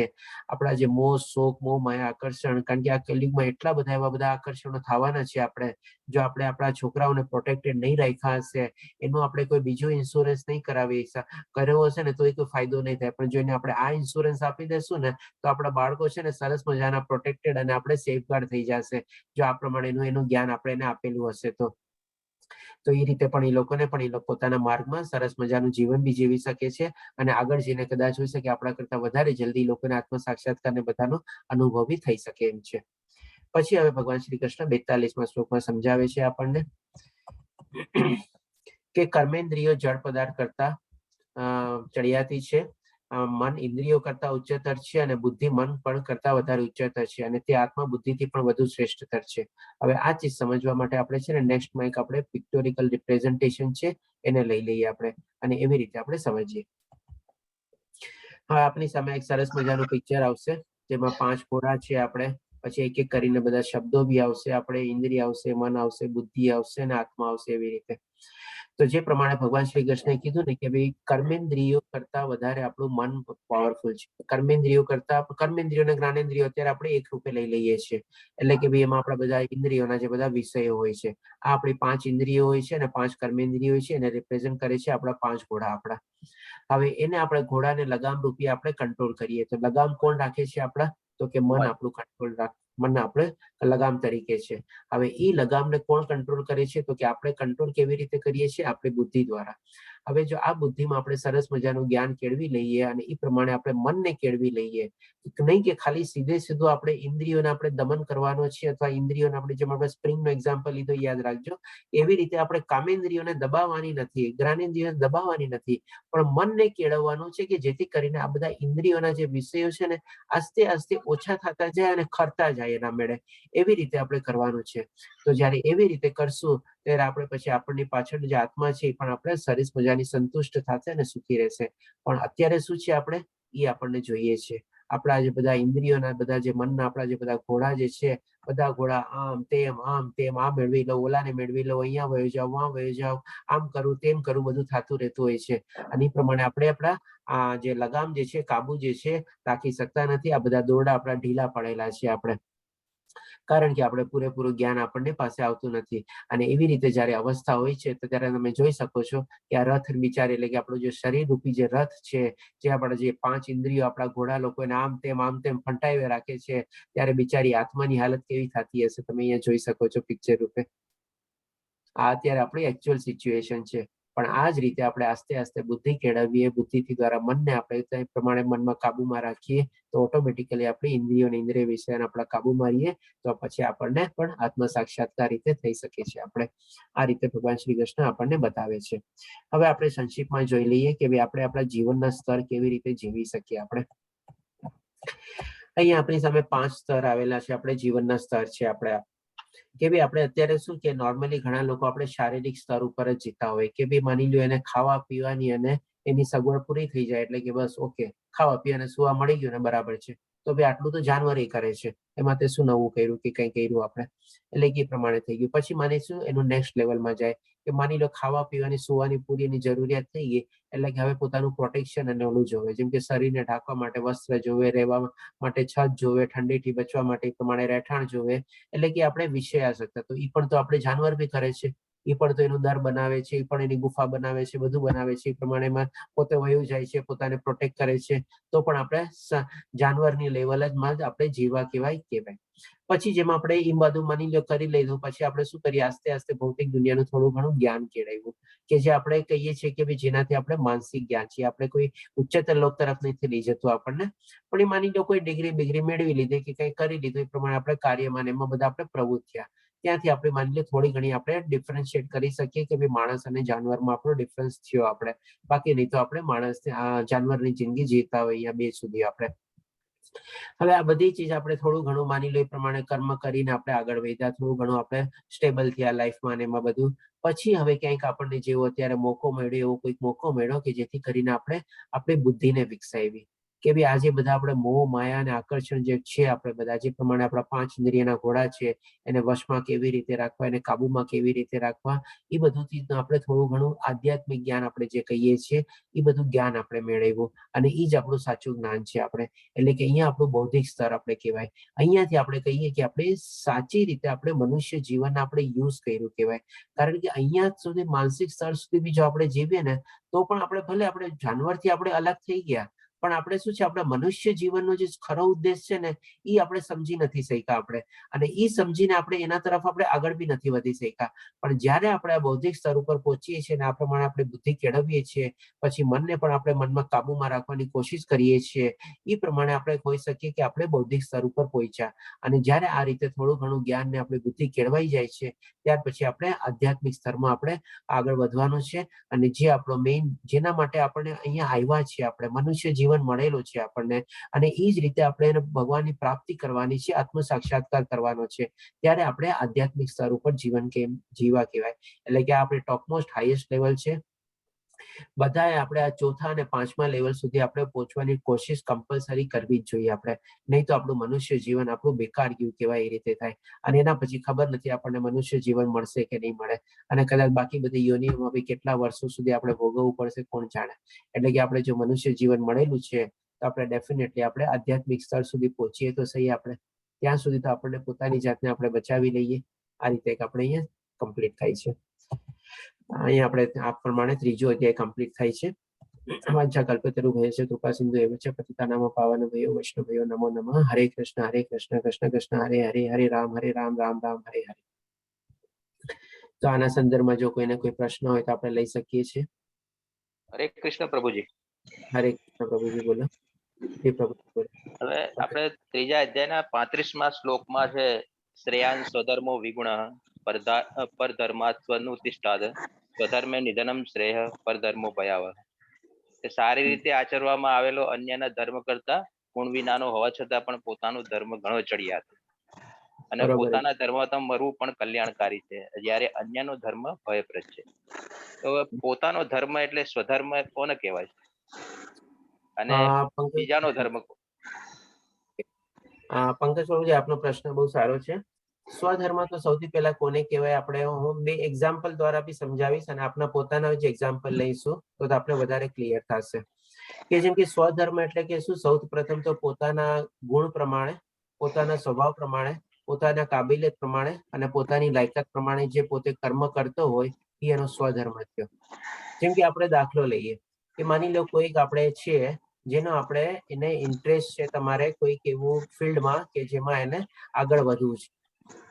આપણા જે મોહ શોખ મોહ માયા આકર્ષણ, કારણ કે આ કલિયુગમાં એટલા બધા એવા બધા આકર્ષણો થવાના છે. આપણે જો આપણે આપણા છોકરાઓને પ્રોટેક્ટેડ નહીં રાખ્યા હશે, એનું આપણે કોઈ બીજો ઇન્સ્યોરન્સ નહીં કરાવી કર્યો હશે ને તો એ કોઈ ફાયદો નહીં થાય. પણ જો એને આપણે આ ઇન્સ્યોરન્સ આપી દેશું ને તો આપણા બાળકો છે ને સરસ મજાના પ્રોટેક્ટેડ અને આપણે સેફગાર્ડ થઈ જશે જો આ પ્રમાણે એનું જ્ઞાન આપણે એને આપેલું હશે તો એ રીતે પણ એ લોકોને પણ એ પોતાના માર્ગમાં સરસ મજાનું જીવન બી જીવી શકે છે અને આગળ જઈને કદાચ હોઈ શકે આપણા કરતા વધારે જલ્દી લોકોને આત્મ સાક્ષાત્કાર ને બધાનો અનુભવ બી થઈ શકે એમ છે. પછી હવે ભગવાન શ્રી કૃષ્ણ 42મા શ્લોકમાં સમજાવે છે આપણને કે કર્મેન્દ્રિયો જળ પદાર્થ કરતા ચડિયાતી છે, મન ઇન્દ્રિયો કરતા ઉચ્ચતર છે અને બુદ્ધિ મન પણ કરતા વધારે ઉચ્ચતર છે અને તે આત્મા બુદ્ધિથી પણ વધુ શ્રેષ્ઠતર છે. હવે આ ચીજ સમજવા માટે આપણે છે ને નેક્સ્ટમાં એક આપણે પિક્ટોરિકલ રિપ્રેઝન્ટેશન છે એને લઈ લઈએ આપણે અને એવી રીતે આપણે સમજીએ. હવે આપણી સામે એક સરસ મજાનું પિક્ચર આવશે જેમાં 5 ઘોડા છે. આપણે પછી એક એક કરીને બધા શબ્દો બી આવશે, આપણે ઇન્દ્રિય આવશે, મન આવશે, બુદ્ધિ આવશે અને આત્મા આવશે, એવી રીતે. તો જે પ્રમાણે ભગવાન શ્રી કૃષ્ણએ કીધું ને કે ભાઈ કર્મેન્દ્રિયો કરતા વધારે આપણું મન પાવરફુલ છે. કર્મેન્દ્રિયો અને જ્ઞાનેન્દ્રિયો અત્યારે આપણે એક રૂપે લઈ લઈએ છીએ. એટલે કે ભાઈ એમાં આપણા બધા ઇન્દ્રિયોના જે બધા વિષયો હોય છે, આ આપણી 5 ઇન્દ્રિયો હોય છે અને 5 કર્મેન્દ્રિયો હોય છે, એને રિપ્રેઝન્ટ કરે છે આપણા 5 ઘોડા આપણા. હવે એને આપણે ઘોડાને લગામ રૂપી આપણે કંટ્રોલ કરીએ. તો લગામ કોણ રાખે છે આપણા? તો કે મન આપણું કંટ્રોલ રાખે. મન આપણે લગામ તરીકે છે. હવે ઈ લગામને કોણ કંટ્રોલ કરે છે? તો કે આપણે કંટ્રોલ કેવી રીતે કરીએ છીએ? આપણી બુદ્ધિ દ્વારા. હવે જો આ બુદ્ધિમાં આપણે સરસ મજાનું જ્ઞાન કેળવી લઈએ અને એ પ્રમાણે આપણે મનને કેળવી લઈએ, નહીં કે ખાલી સીધે સીધું આપણે ઇન્દ્રિયોને આપણે દમન કરવાનો છે, અથવા ઇન્દ્રિયોને આપણે જેમ આપણે સ્પ્રિંગનો એક્ઝામ્પલ લીધો, યાદ રાખજો, એવી રીતે આપણે કામેન્દ્રિયોને દબાવવાની નથી, જ્ઞાનેન્દ્રિયોને દબાવવાની નથી, પણ મનને કેળવવાનું છે કે જેથી કરીને આ બધા ઇન્દ્રિયોના જે વિષયો છે ને આસ્તે આસ્તે ઓછા થતા જાય અને ખરતા જાય એના મેળે. એવી રીતે આપણે કરવાનું છે. તો જ્યારે એવી રીતે કરશું ત્યારે આપણે પછી આપણની પાછળ જે આત્મા છે એ પણ આપણે સરસ મજાની સંતુષ્ટ થશે અને સુખી રહેશે. પણ અત્યારે શું છે, આપણે એ આપણને જોઈએ છે. આપણા જે બધા ઇન્દ્રિયોના બધા જે મનના આપણા જે બધા ઘોડા જે છે, બધા ઘોડા આમ તેમ આ મેળવી લો, ઓલાને મેળવી લો, અહીંયા વયો જાવ, વાં વયો જાવ, આમ કરું તેમ કરું, બધું થતું રહેતું હોય છે. અને એ પ્રમાણે આપણે આપણા આ જે લગામ જે છે, કાબુ જે છે, રાખી શકતા નથી. આ બધા દોરડા આપણા ઢીલા પડેલા છે આપણે, કારણ કે આપણે પૂરેપૂરું જ્ઞાન આપણને પાસે આવતું નથી. અને એવી રીતે જયારે અવસ્થા હોય છે તો ત્યારે તમે જોઈ શકો છો કે આ રથ વિચાર, એટલે કે આપણું જે શરીર રૂપી જે રથ છે, જે આપણા જે 5 ઇન્દ્રિયો આપણા ઘોડા લોકોને આમ તેમ ફંટાવી રાખે છે, ત્યારે બિચારી આત્માની હાલત કેવી થતી હશે, તમે અહીંયા જોઈ શકો છો પિક્ચર રૂપે. આ અત્યારે આપણી એકચ્યુઅલ સિચ્યુએશન છે. પણ આ જ રીતે આપણે આસ્તે આસ્તે બુદ્ધિ કેળવીએ, બુદ્ધિથી દ્વારા મનને આપણે તે પ્રમાણે મનમાં કાબુમાં રાખીએ, તો ઓટોમેટિકલી આપણી ઇન્દ્રિય વિષયને આપણા કાબુમાં રહીએ, તો પછી આપણને પણ આત્મ સાક્ષાત્કાર રીતે થઈ શકે છે. આપણે આ રીતે ભગવાન શ્રી કૃષ્ણ આપણને બતાવે છે. હવે આપણે સંક્ષિપ્તમાં જોઈ લઈએ કે ભાઈ આપણે આપણા જીવનના સ્તર કેવી રીતે જીવી શકીએ. આપણે અહીંયા આપણી સામે 5 સ્તર આવેલા છે. આપણે જીવનના સ્તર છે આપણે કે ભાઈ આપણે અત્યારે શું કે નોર્મલી ઘણા લોકો આપણે શારીરિક સ્તર ઉપર જ જીતા હોય કે ભાઈ માની લો એને ખાવા પીવાની અને એની સગવડ પૂરી થઈ જાય એટલે કે બસ ઓકે, ખાવા પીવાને સુવા મળી ગયું ને બરાબર છે, તો ભાઈ આટલું તો જાનવર કરે છે, એમાં તે શું નવું કર્યું કે કંઈ કર્યું આપણે, એટલે કે એ પ્રમાણે થઈ ગયું. પછી માનીશું એનું નેક્સ્ટ લેવલમાં જાય કે માની લો ખાવા પીવાની સુવાની પૂરી એની જરૂરિયાત થઈ ગઈ, એટલે કે હવે પોતાનું પ્રોટેક્શન અને ઓલું જોવે, જેમ કે શરીરને ઢાંકવા માટે વસ્ત્ર જોવે, રહેવા માટે છત જોવે, ઠંડીથી બચવા માટે એ પ્રમાણે રહેઠાણ જોવે, એટલે કે આપણે વિષયાસક્ત. તો એ પણ તો આપણે જાનવર બી કરે છે, એ પણ તો એનું દર બનાવે છે, એ પણ એની ગુફા બનાવે છે, બધું બનાવે છે, એ પ્રમાણેમાં પોતે વયું જાય છે, પોતાને પ્રોટેક્ટ કરે છે, તો પણ આપણે જાનવરની લેવલ જ આપણે જીવા કહેવાય. પછી જેમ આપણે એ બધું માની લો કરી લીધું, પછી આપણે શું કરીએ, આસ્તે આસ્તે ભૌતિક દુનિયાનું થોડું ઘણું જ્ઞાન કેળવ્યું, કે જે આપણે કહીએ છીએ કે જેનાથી આપણે માનસિક જ્ઞાન છે, આપણે કોઈ ઉચ્ચતર લોક તરફ નથી લઈ જતું આપણને, પણ એ માની લો કોઈ ડિગ્રી મેળવી લીધી કે કંઈ કરી લીધું, એ પ્રમાણે આપણે કાર્યમાં એમાં બધા આપણે પ્રવૃત્ત થયા, ત્યાંથી આપણે માની લો થોડી ઘણી આપણે ડિફરન્શિએટ કરી શકીએ કે ભાઈ માણસ અને જાનવરમાં આપણો ડિફરન્સ થયો આપણે, બાકી નહીં તો આપણે માણસ જાનવરની જિંદગી જીવતા હોય અહીંયા બે સુધી આપણે. હવે આ બધી ચીજ આપણે થોડું ઘણું માની લો એ પ્રમાણે કર્મ કરીને આપણે આગળ વધ્યા, થોડું ઘણું આપણે સ્ટેબલ થયા લાઈફમાં ને એમાં બધું. પછી હવે ક્યાંક આપણને જેવો અત્યારે મોકો મળ્યો, એવો કોઈક મોકો મળ્યો કે જેથી કરીને આપણે આપણી બુદ્ધિને વિકસાવી, કે ભાઈ આજે બધા આપણે મોહ માયા અને આકર્ષણ જે છે, આપણે બધા જે પ્રમાણે આપણા 5 ઇન્દ્રિયના ઘોડા છે, એને વશમાં કેવી રીતે રાખવા, એને કાબુમાં કેવી રીતે રાખવા, એ બધું આપણે થોડું ઘણું આધ્યાત્મિક જ્ઞાન આપણે જે કહીએ છીએ એ બધું જ્ઞાન આપણે મેળવ્યું, અને એ જ આપણું સાચું જ્ઞાન છે. આપણે એટલે કે અહીંયા આપણું બૌદ્ધિક સ્તર આપણે કહેવાય. અહીંયાથી આપણે કહીએ કે આપણે સાચી રીતે આપણે મનુષ્ય જીવન આપણે યુઝ કર્યું કહેવાય, કારણ કે અહીંયા સુધી માનસિક સ્તર સુધી બી જો આપણે જીવીએ ને તો પણ આપણે ભલે આપણે જાનવરથી આપણે અલગ થઈ ગયા, પણ આપણે શું છે, આપણા મનુષ્ય જીવનનો જે ખરો ઉદ્દેશ છે ને એ આપણે સમજી નથી શક્યા આપણે, અને એ સમજીને આપણે એના તરફ આપણે આગળ બી નથી વધી શક્યા. પણ જ્યારે આપણે આ બૌદ્ધિક સ્તર ઉપર પહોંચીએ છીએ અને આ પ્રમાણે આપણે બુદ્ધિ કેળવીએ છીએ, પછી મનને પણ આપણે મનમાં કાબુમાં રાખવાની કોશિશ કરીએ છીએ, એ પ્રમાણે આપણે કહી શકીએ કે આપણે બૌદ્ધિક સ્તર ઉપર પહોંચ્યા. અને જ્યારે આ રીતે થોડું ઘણું જ્ઞાન ને આપણી બુદ્ધિ કેળવાઈ જાય છે, ત્યાર પછી આપણે આધ્યાત્મિક સ્તરમાં આપણે આગળ વધવાનું છે. અને જે આપણો મેઇન, જેના માટે આપણે અહીંયા આવ્યા છીએ, આપણે મનુષ્ય જીવન મળેલો છે આપણને, અને એ જ રીતે આપણે ભગવાનની પ્રાપ્તિ કરવાની છે, આત્મ સાક્ષાત્કાર કરવાનો છે, ત્યારે આપણે આધ્યાત્મિક સ્તર ઉપર જીવન જીવા કહેવાય. એટલે કે આપણે ટોપમોસ્ટ હાઈએસ્ટ લેવલ છે. બધાએ આપણે આ ચોથા અને પાંચમા લેવલ સુધી આપણે પહોંચવાની કોશિશ કમ્પલસરી કરવી જ જોઈએ આપણે. નહીં તો આપણું મનુષ્ય જીવન આપણું બેકાર ગયું કહેવાય એ રીતે થાય. અને એના પછી ખબર નથી આપણને મનુષ્ય જીવન મળશે કે નહીં મળે, અને કદાચ બાકી બધી યોનિઓમાં બી કેટલા વર્ષો સુધી આપણે ભોગવવું પડશે કોણ જાણે. એટલે કે આપણે જો મનુષ્ય જીવન મળેલું છે તો આપણે ડેફિનેટલી આપણે આધ્યાત્મિક સ્તર સુધી પહોંચીએ તો સહી. આપણે ત્યાં સુધી તો આપણને પોતાની જાતને આપણે બચાવી લઈએ. આ રીતે આપણે અહીંયા કમ્પ્લીટ થાય છે. અહીંયા આપણે આ પ્રમાણે ત્રીજો અધ્યાય કમ્પ્લીટ થાય છે. વાંછા કલ્પતરુ ભયસ્ય કૃપા સિંધુ એવ ચ પતિતાનામ પાવનભયો વૈષ્ણવભયો નમો નમઃ. હરે કૃષ્ણ કૃષ્ણ કૃષ્ણ હરે હરે, હરે રામ રામ રામ હરે હરે. તો આના સંદર્ભમાં જો કોઈને કોઈ પ્રશ્ન હોય તો આપણે લઈ શકીએ છીએ. હરે કૃષ્ણ પ્રભુજી. હરે કૃષ્ણ પ્રભુજી બોલો. હે પ્રભુજી બોલો. હવે આપણે ત્રીજા અધ્યાયના 35મા શ્લોકમાં છે શ્રેયાન સ્વધર્મો વિગુણ પરધર્માત સ્વનુતિષ્ઠાદ સ્વધર્મે નિધનમ શ્રેય પરધર્મો ભયાવહ. એ સારી રીતે આચરવામાં આવેલો અન્યના ધર્મ કરતા ગુણ વિનાનો હોવા છતાં પણ પોતાનો ધર્મ ઘણો ચડિયાતો અને બરોબર. પોતાના ધર્મમાં મરવું પણ કલ્યાણકારી છે, જ્યારે અન્યનો ધર્મ ભયપ્રદ છે. તો પોતાનો ધર્મ એટલે સ્વધર્મ કોને કહેવાય અને બીજાનો ધર્મ? પંકજ પ્રભુજી આપનો પ્રશ્ન બહુ સારો છે. સ્વધર્મ તો સૌથી પહેલા કોને કહેવાય આપણે હું બે એક્ઝામ્પલ દ્વારા બી સમજાવીશ અને આપના પોતાના જે એક્ઝામ્પલ લઈશું તો આપણે વધારે ક્લિયર થશે. કે જેમ કે સ્વધર્મ એટલે કે શું? સૌથી પ્રથમ તો પોતાના ગુણ પ્રમાણે, પોતાના સ્વભાવ પ્રમાણે, પોતાના કાબિલિયત પ્રમાણે અને પોતાની લાયકાત પ્રમાણે જે પોતે કર્મ કરતો હોય એ એનો સ્વધર્મ થયો. જેમ કે આપણે દાખલો લઈએ કે માની લો કોઈક આપણે છીએ જેનો આપણે એને ઇન્ટરેસ્ટ છે તમારે કોઈક એવું ફિલ્ડમાં કે જેમાં એને આગળ વધવું છે.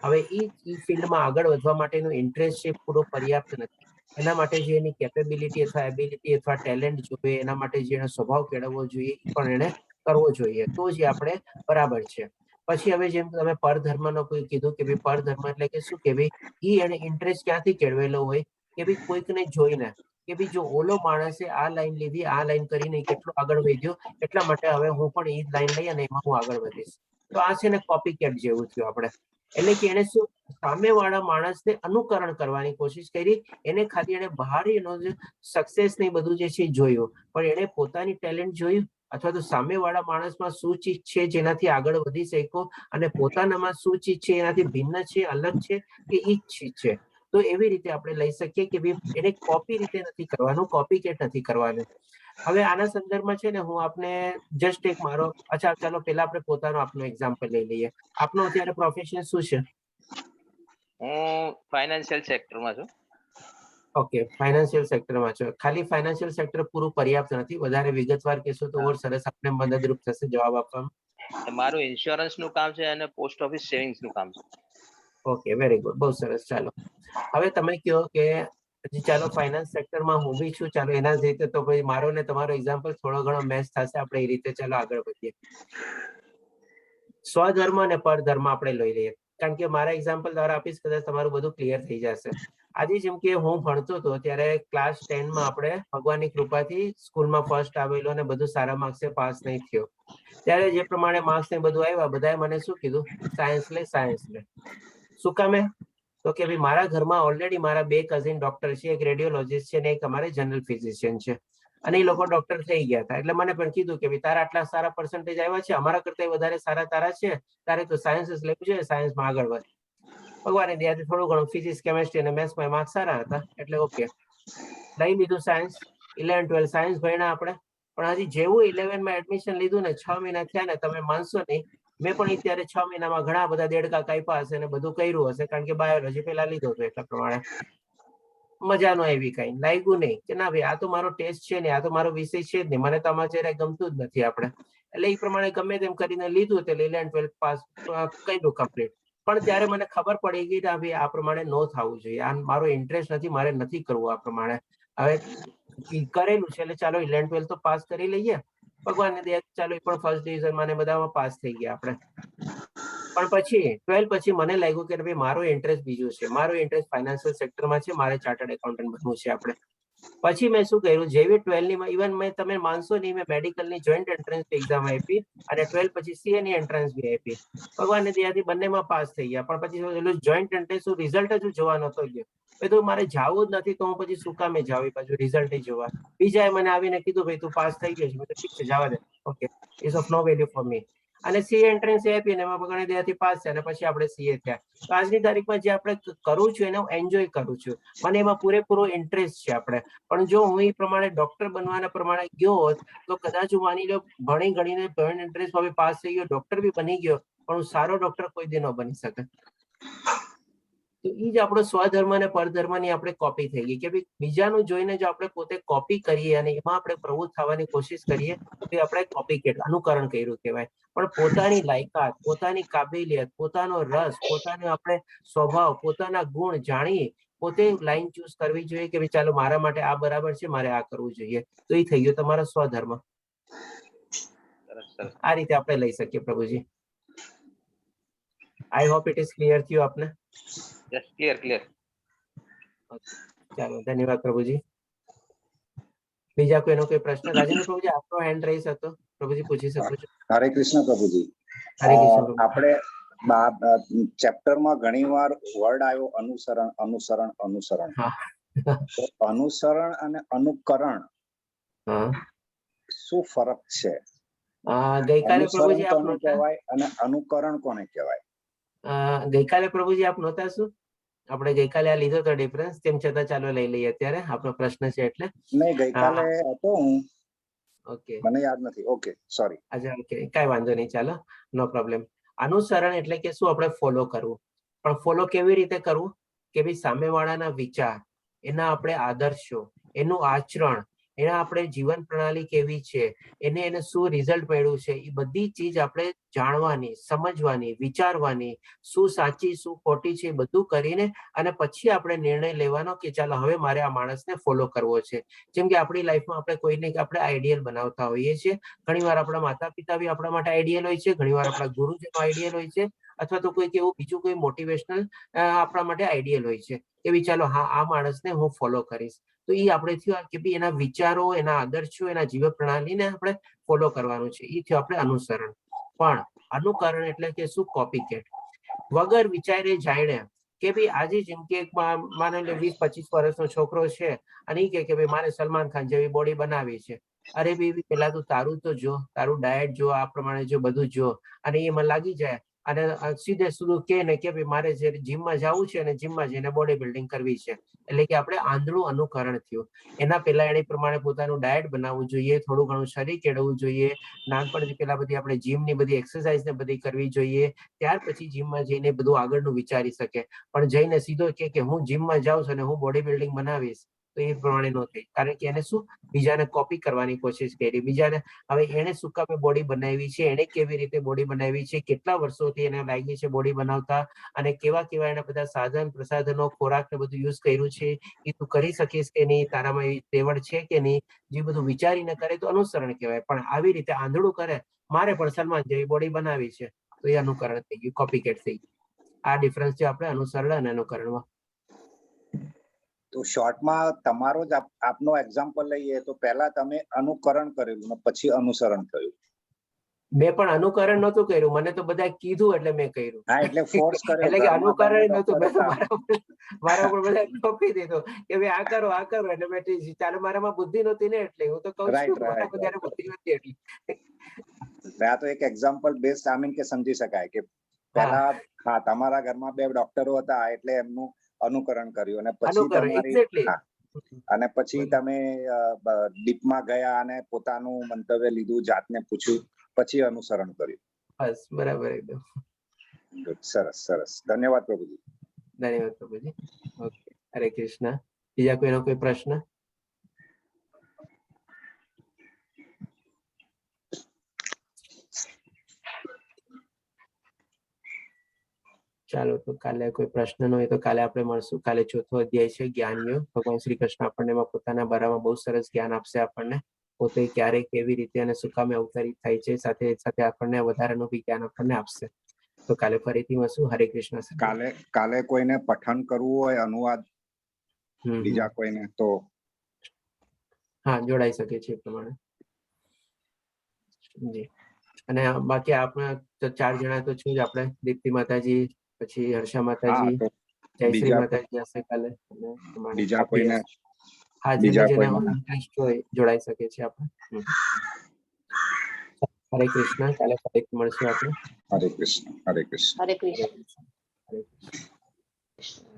હવે એ ફિલ્ડમાં આગળ વધવા માટેનો ઇન્ટરેસ્ટ છે પૂરો પર્યાપ્ત નથી. એના માટે જે એની કેપેબિલિટી અથવા એબિલિટી અથવા ટેલેન્ટ જોઈએ, એના માટે જે એનો સ્વભાવ કેળવવો જોઈએ એ પણ એને કરવો જોઈએ, તો જે આપણે બરાબર છે. પછી હવે જેમ તમે પરધર્મનો કોઈ કીધું કે ભાઈ પરધર્મ એટલે કે શું કે ભાઈ એને ઇન્ટરેસ્ટ ક્યાંથી કેળવેલો હોય કે ભાઈ કોઈકને જોઈને કે ભાઈ જો ઓલો માણસે આ લાઈન લીધી, આ લાઈન કરીને કેટલો આગળ વધ્યો, એટલા માટે હવે હું પણ એ જ લાઈન લઈ અને એમાં હું આગળ વધીશ. તો આ છે ને કોપી કેટ જેવું થયું આપણે. એટલે કે એને શું સામેવાળા માણસને અનુકરણ કરવાની કોશિશ કરી. એને ખાલી એને બહાર એનો જે સક્સેસ ને બધું જે છે જોયું, પણ એને પોતાની ટેલેન્ટ જોયું અથવા તો સામેવાળા માણસમાં શું ચીજ છે જેનાથી આગળ વધી શકો અને પોતાનામાં શું ચીજ છે એનાથી ભિન્ન છે, અલગ છે કે ઈ જ ચીજ છે. તો એવી રીતે આપણે લઈ શકીએ કે ભાઈ એને કોપી રીતે નથી કરવાનું, કોપી કેટ નથી કરવાનું. હવે આના સંદર્ભમાં છે ને હું આપને જસ્ટ એક મારો ચાલો પેલા આપણે પોતાનો આપનો એક્ઝામ્પલ લઈ લઈએ. આપનો અત્યારે પ્રોફેશન શું છે? હું ફાઇનાન્શિયલ સેક્ટરમાં છું. ઓકે, ફાઇનાન્શિયલ સેક્ટરમાં છો. ખાલી ફાઇનાન્શિયલ સેક્ટર પૂરું પર્યાપ્ત નથી, વધારે વિગતવાર કહેશો તો ઓર સરસ આપણે મદદરૂપ થશે જવાબ આપવામાં. મારું ઇન્સ્યોરન્સ નું કામ છે અને પોસ્ટ ઓફિસ સેવિંગ્સ નું કામ છે. ઓકે, વેરી ગુડ, બહુ સરસ. ચાલો હવે તમે કહો કે ચાલો ફાઇનાન્સ સેક્ટરમાં હું બી છું, ચાલો એના જ રીતે તો ભાઈ મારો ને તમારો એક્ઝામ્પલ થોડો ઘણો મેચ થશે. આપણે એ રીતે ચાલો આગળ વધીએ. સ્વધર્મ અને પરધર્મ આપણે લઈ લઈએ, કારણ કે મારા એક્ઝામ્પલ દ્વારા આપીશ કદાચ તમારું બધું ક્લિયર થઈ જશે. આજે જેમ કે હું ભણતો હતો ત્યારે ક્લાસ 10માં આપણે ભગવાનની કૃપાથી સ્કૂલમાં ફર્સ્ટ આવેલો અને બધું સારા માર્ક્સે પાસ નહીં થયો. ત્યારે જે પ્રમાણે માર્ક્સ ને બધું આવ્યા, બધાએ મને શું કીધું? સાયન્સ લે, સાયન્સ લે. શું કામે? તો કે ભાઈ મારા ઘરમાં ઓલરેડી મારા બે કઝિન ડોક્ટર છે, એક રેડિયોલોજીસ્ટ છે ને એક અમારે જનરલ ફિઝિશિયન છે, અને એ લોકો ડોક્ટર થઈ ગયા હતા. એટલે મને પણ કીધું કે ભાઈ તારા આટલા સારા પર્સન્ટેજ આવ્યા છે, અમારા કરતા વધારે સારા તારા છે, તારે તો સાયન્સ જ લેવું જોઈએ, સાયન્સમાં આગળ વધ. ભગવાને દયાથી થોડું ઘણું ફિઝિક્સ, કેમેસ્ટ્રી અને મેથ્સમાં માર્ક્સ સારા હતા, એટલે ઓકે લઈ લીધું સાયન્સ. 11, 12 સાયન્સ ભણ્યા આપણે. પણ હજી જેવું 11માં એડમિશન લીધું ને 6 મહિના થયા ને, તમે માનશો નહીં, મેં પણ અત્યારે 6 મહિનામાં ઘણા બધા દેડકા કાપ્યા હશે અને બધું કર્યું હશે, કારણ કે બાયોલોજી પેલા લીધો હતો એટલા પ્રમાણે. મજા નો આવી, કઈ લાગ્યું નહીં કે ના ભાઈ આ તો મારો ટેસ્ટ છે ને, આ તો મારો વિષય છે જ નહીં, મને તો આમાં જરા ગમતું જ નથી આપણે. એટલે એ પ્રમાણે ગમે તેમ કરીને લીધું, એટલે 11, 12 પાસ કર્યું કમ્પ્લીટ. પણ ત્યારે મને ખબર પડી ગઈ કે ભાઈ આ પ્રમાણે નો થવું જોઈએ, આ મારો ઇન્ટરેસ્ટ નથી, મારે નથી કરવું આ પ્રમાણે. હવે કરેલું છે એટલે ચાલો 11, 12 તો પાસ કરી લઈએ, ભગવાનને દયા ચાલો એ પણ ફર્સ્ટ ડિવિઝનમાં ને બધામાં પાસ થઈ ગયા આપણે. પણ પછી 12 પછી મને લાગ્યું કે ભાઈ મારો ઇન્ટરેસ્ટ બીજું છે, મારો ઇન્ટરેસ્ટ ફાઇનાન્શિયલ સેક્ટરમાં છે, મારે ચાર્ટર્ડ એકાઉન્ટન્ટ બનવું છે આપણે. પછી મેં શું કર્યું, જેવી 12ની ઇવન મેં તમે માનશો નહીં, મેં મેડિકલની જોઈન્ટ એન્ટ્રન્સ એક્ઝામ આપી અને 12 પછી સીએની એન્ટ્રન્સ બી આપી. ભગવાનની દયાથી બંનેમાં પાસ થઈ ગયા. પણ પછી જોઈન્ટ એન્ટ્રન્સ રિઝલ્ટ જ જોવા નતો ગયો. એ તો મારે જાવું જ નથી તો હું પછી શું કામે જાવ એ બાજુ રિઝલ્ટ જોવા. બીજાએ મને આવીને કીધું ભાઈ તું પાસ થઈ ગયો છે. મેં કીધું ઠીક છે જવા દે, okay, is of no value for me. અને સીએ એન્ટ્રન્સ આપી ને એમાં ઘણી દેવાથી પાસ થયા અને પછી આપણે સીએ થયા. તો આજની તારીખમાં જે આપણે કરું છું એને હું એન્જોય કરું છું, મને એમાં પૂરેપૂરો ઇન્ટરેસ્ટ છે આપણે. પણ જો હું એ પ્રમાણે ડોક્ટર બનવાના પ્રમાણે ગયો હોત તો કદાચ હું માની લો ભણી ગણીને પોઈન્ટ ઇન્ટરેસ્ટમાં પાસ થઈ ગયો, ડોક્ટર બી બની ગયો, પણ હું સારો ડોક્ટર કોઈ દી ન બની શકે. તો એ જ આપણો સ્વધર્મ અને પરધર્મની આપણે કોપી થઈ ગઈ કે ભાઈ બીજાનું જોઈને જો આપણે પોતે કોપી કરીએ અને એમાં આપણે પ્રવૃત્ત થવાની કોશિશ કરીએ તો આપણે કોપી અનુકરણ કર્યું કહેવાય. પણ પોતાની લાયકાત, પોતાની કાબેલિયત, પોતાનો રસ, પોતાનો આપણે સ્વભાવ, પોતાના ગુણ જાણી પોતે લાઈન ચૂઝ કરવી જોઈએ કે ભાઈ ચાલો મારા માટે આ બરાબર છે, મારે આ કરવું જોઈએ. તો એ થઈ ગયો તમારો સ્વધર્મ. આ રીતે આપણે લઈ શકીએ પ્રભુજી. I hope it is clear થયું આપને. Yes, clear clear. ચાલો, ધન્યવાદ પ્રભુજી. બીજા કોઈનો કોઈ પ્રશ્ન? રાજેન્દ્ર પ્રભુજી આપનો હેન્ડ રેઇઝ હતો, પ્રભુજી પૂછી શકો છો. હરે કૃષ્ણ પ્રભુજી. હરે કૃષ્ણ. આપણે ચેપ્ટરમાં ઘણીવાર વર્ડ આવ્યો અનુસરણ અનુસરણ અનુસરણ. તો અનુસરણ અને અનુકરણ શું ફરક છે? ગઈકાલે પ્રભુજી આપ કોને કહેવાય અને અનુકરણ કોને કહેવાય? ગઈકાલે પ્રભુજી આપ નહોતા શું? આપણે ગઈકાલે આ લીધો તો ડિફરન્સ, તેમ છતાં ચાલો લઈ લઈએ અત્યારે, આપણો પ્રશ્ન છે એટલે. નહીં, ગઈકાલે હતો હું. ઓકે, મને યાદ નથી. Okay, sorry. અચ્છા, ઓકે, કઈ વાંધો નહીં, ચાલો, નો પ્રોબ્લેમ. અનુસરણ એટલે કે શું? આપણે ફોલો કરવું. પણ ફોલો કેવી રીતે કરવું? કે ભાઈ સામેવાળાના વિચાર, એના આપણે આદર્શો, એનું આચરણ, એના આપણે જીવન પ્રણાલી કેવી છે, એને શું રિઝલ્ટ મળ્યું છે, એ બધી ચીજ આપણે જાણવાની, સમજવાની, વિચારવાની, શું સાચી શું ખોટી છે એ બધું કરીને અને પછી આપણે નિર્ણય લેવાનો કે ચાલો હવે મારે આ માણસને ફોલો કરવો છે. જેમ કે આપણી લાઈફમાં આપણે કોઈને આપણે આઈડિયલ બનાવતા હોઈએ છીએ. ઘણીવાર આપણા માતા પિતા બી આપણા માટે આઈડિયલ હોય છે, ઘણીવાર આપણા ગુરુજનો આઈડિયલ હોય છે, અથવા તો કોઈક એવું બીજું કોઈ મોટિવેશનલ આપણા માટે આઈડિયલ હોય છે કે ભાઈ ચાલો હા આ માણસને હું ફોલો કરીશ. તો એ આપણે થયું કે ભાઈ એના વિચારો, એના આદર્શો, એના જીવન પ્રણાલીને આપણે ફોલો કરવાનું છે. એ થયું આપણે અનુસરણ. પણ અનુકરણ એટલે કે શું? Copy cat. વગર વિચારે જાણે કે ભાઈ આજે જેમ કે માની લો 20-25 વર્ષનો છોકરો છે અને એ કે ભાઈ મારે સલમાન ખાન જેવી બોડી બનાવી છે. અરે બેબી પેલા તું તારું તો જો, તારું ડાયટ જો, આ પ્રમાણે જો, બધું જો, અને એમાં લાગી જાય અને સીધે સીધું કે ને કે ભાઈ મારે જે જીમમાં જવું છે અને જીમમાં જઈને બોડી બિલ્ડિંગ કરવી છે. એટલે કે આપણે આંધળું અનુકરણ થયું. એના પહેલા એને પ્રમાણે પોતાનું ડાયટ બનાવવું જોઈએ, થોડું ઘણું શરીર કેળવવું જોઈએ, નાનપણથી પેલા બધી આપણે જીમની બધી એક્સરસાઇઝ ને બધી કરવી જોઈએ. ત્યાર પછી જીમમાં જઈને બધું આગળનું વિચારી શકે. પણ જઈને સીધો કે હું જીમમાં જાઉં છું અને હું બોડી બિલ્ડિંગ બનાવીશ, તો એ પ્રમાણે ન થાય. કારણ કે એને શું બીજાને કોપી કરવાની કોશિશ કરી, બીજાને હવે એને શું કામે બોડી બનાવી છે, એને કેવી રીતે બોડી બનાવી છે, કેટલા વર્ષોથી એને લાગી છે બોડી બનાવતા, અને કેવા કેવા એના બધા સાધન પ્રસાધનો, ખોરાક ને બધું યુઝ કર્યું છે, એ તું કરી શકીશ કે નહીં, તારામાં એવી તેવડ છે કે નહીં, જે બધું વિચારીને કરે તો અનુસરણ કહેવાય. પણ આવી રીતે આંધળું કરે, મારે પણ સલમાન જેવી બોડી બનાવી છે, તો એ અનુકરણ થઈ ગયું, કોપી કેટ થઈ ગયું. આ ડિફરન્સ છે આપણે અનુસરણ અને અનુકરણમાં. તો શોર્ટમાં તમારો જ આપનો એક્ઝામ્પલ લઈએ તો પહેલા તમે અનુકરણ કરેલું ને પછી અનુસરણ થયું. મેં પણ અનુકરણ નહોતું કર્યું, મને તો બધા કીધું એટલે મેં કર્યું. હા, એટલે ફોર્સ કર્યો. એટલે કે અનુકરણ નહોતું, મારા ઉપર બધા ટોપી દીધો કે ભાઈ આ કરો આ કરો, એટલે મેં ચાલો મારામાં બુદ્ધિ નહોતી ને એટલે હું તો કહું છું મારા બધા બુદ્ધિ નહોતી એટલે. આ તો એક એક્ઝામ્પલ બેઝ આમીન કે સમજી શકાય કે પહેલા હા તમારા ઘરમાં 2 ડોક્ટરો હતા એટલે એમનું અનુકરણ કર્યું અને પછી તમારી અને પછી તમે ડીપમાં ગયા અને પોતાનું મંતવ્ય લીધું, જાતને પૂછ્યું, પછી અનુસરણ કર્યું. બસ બરાબર, એકદમ સરસ સરસ. ધન્યવાદ પ્રભુજી. ધન્યવાદ પ્રભુજી. ઓકે, હરે કૃષ્ણ. બીજા કોઈનો કોઈ પ્રશ્ન? ચાલો, તો કાલે કોઈ પ્રશ્ન ન હોય તો કાલે આપણે મળશું. કાલે ચોથો અધ્યાય છે જ્ઞાનયોગ. ભગવાન શ્રી કૃષ્ણ આપણને પોતાના બારામાં બહુ સરસ જ્ઞાન આપશે આપણને, પોતે ક્યારે કેવી રીતે અને શું કામે અવતરિત થાય છે, સાથે સાથે આપણને વધારાનું બી જ્ઞાન આપણને આપશે. તો કાલે ફરીથી મળશું. હરે કૃષ્ણ. કાલે કોઈને પઠન કરવું હોય, અનુવાદ બીજા કોઈને, તો હા જોડાઈ શકે છે એ પ્રમાણે. જી. અને બાકી આપણે 4 જણા તો છું જ, આપણે દીપ્તિ માતાજી, પછી હર્ષા માતાજી, જય શ્રી બીજા માતાજી. આવતીકાલે તમારે બીજા આપણી કોઈને હા બીજા જેને કોઈને ઇન્ટરેસ્ટ હોય જોડાઈ શકે છે આપણે. હરે કૃષ્ણ. કાલે ફરીથી મળશું આપણે. હરે કૃષ્ણ હરે કૃષ્ણ હરે કૃષ્ણ. હરે કૃષ્ણ. કૃષ્ણ.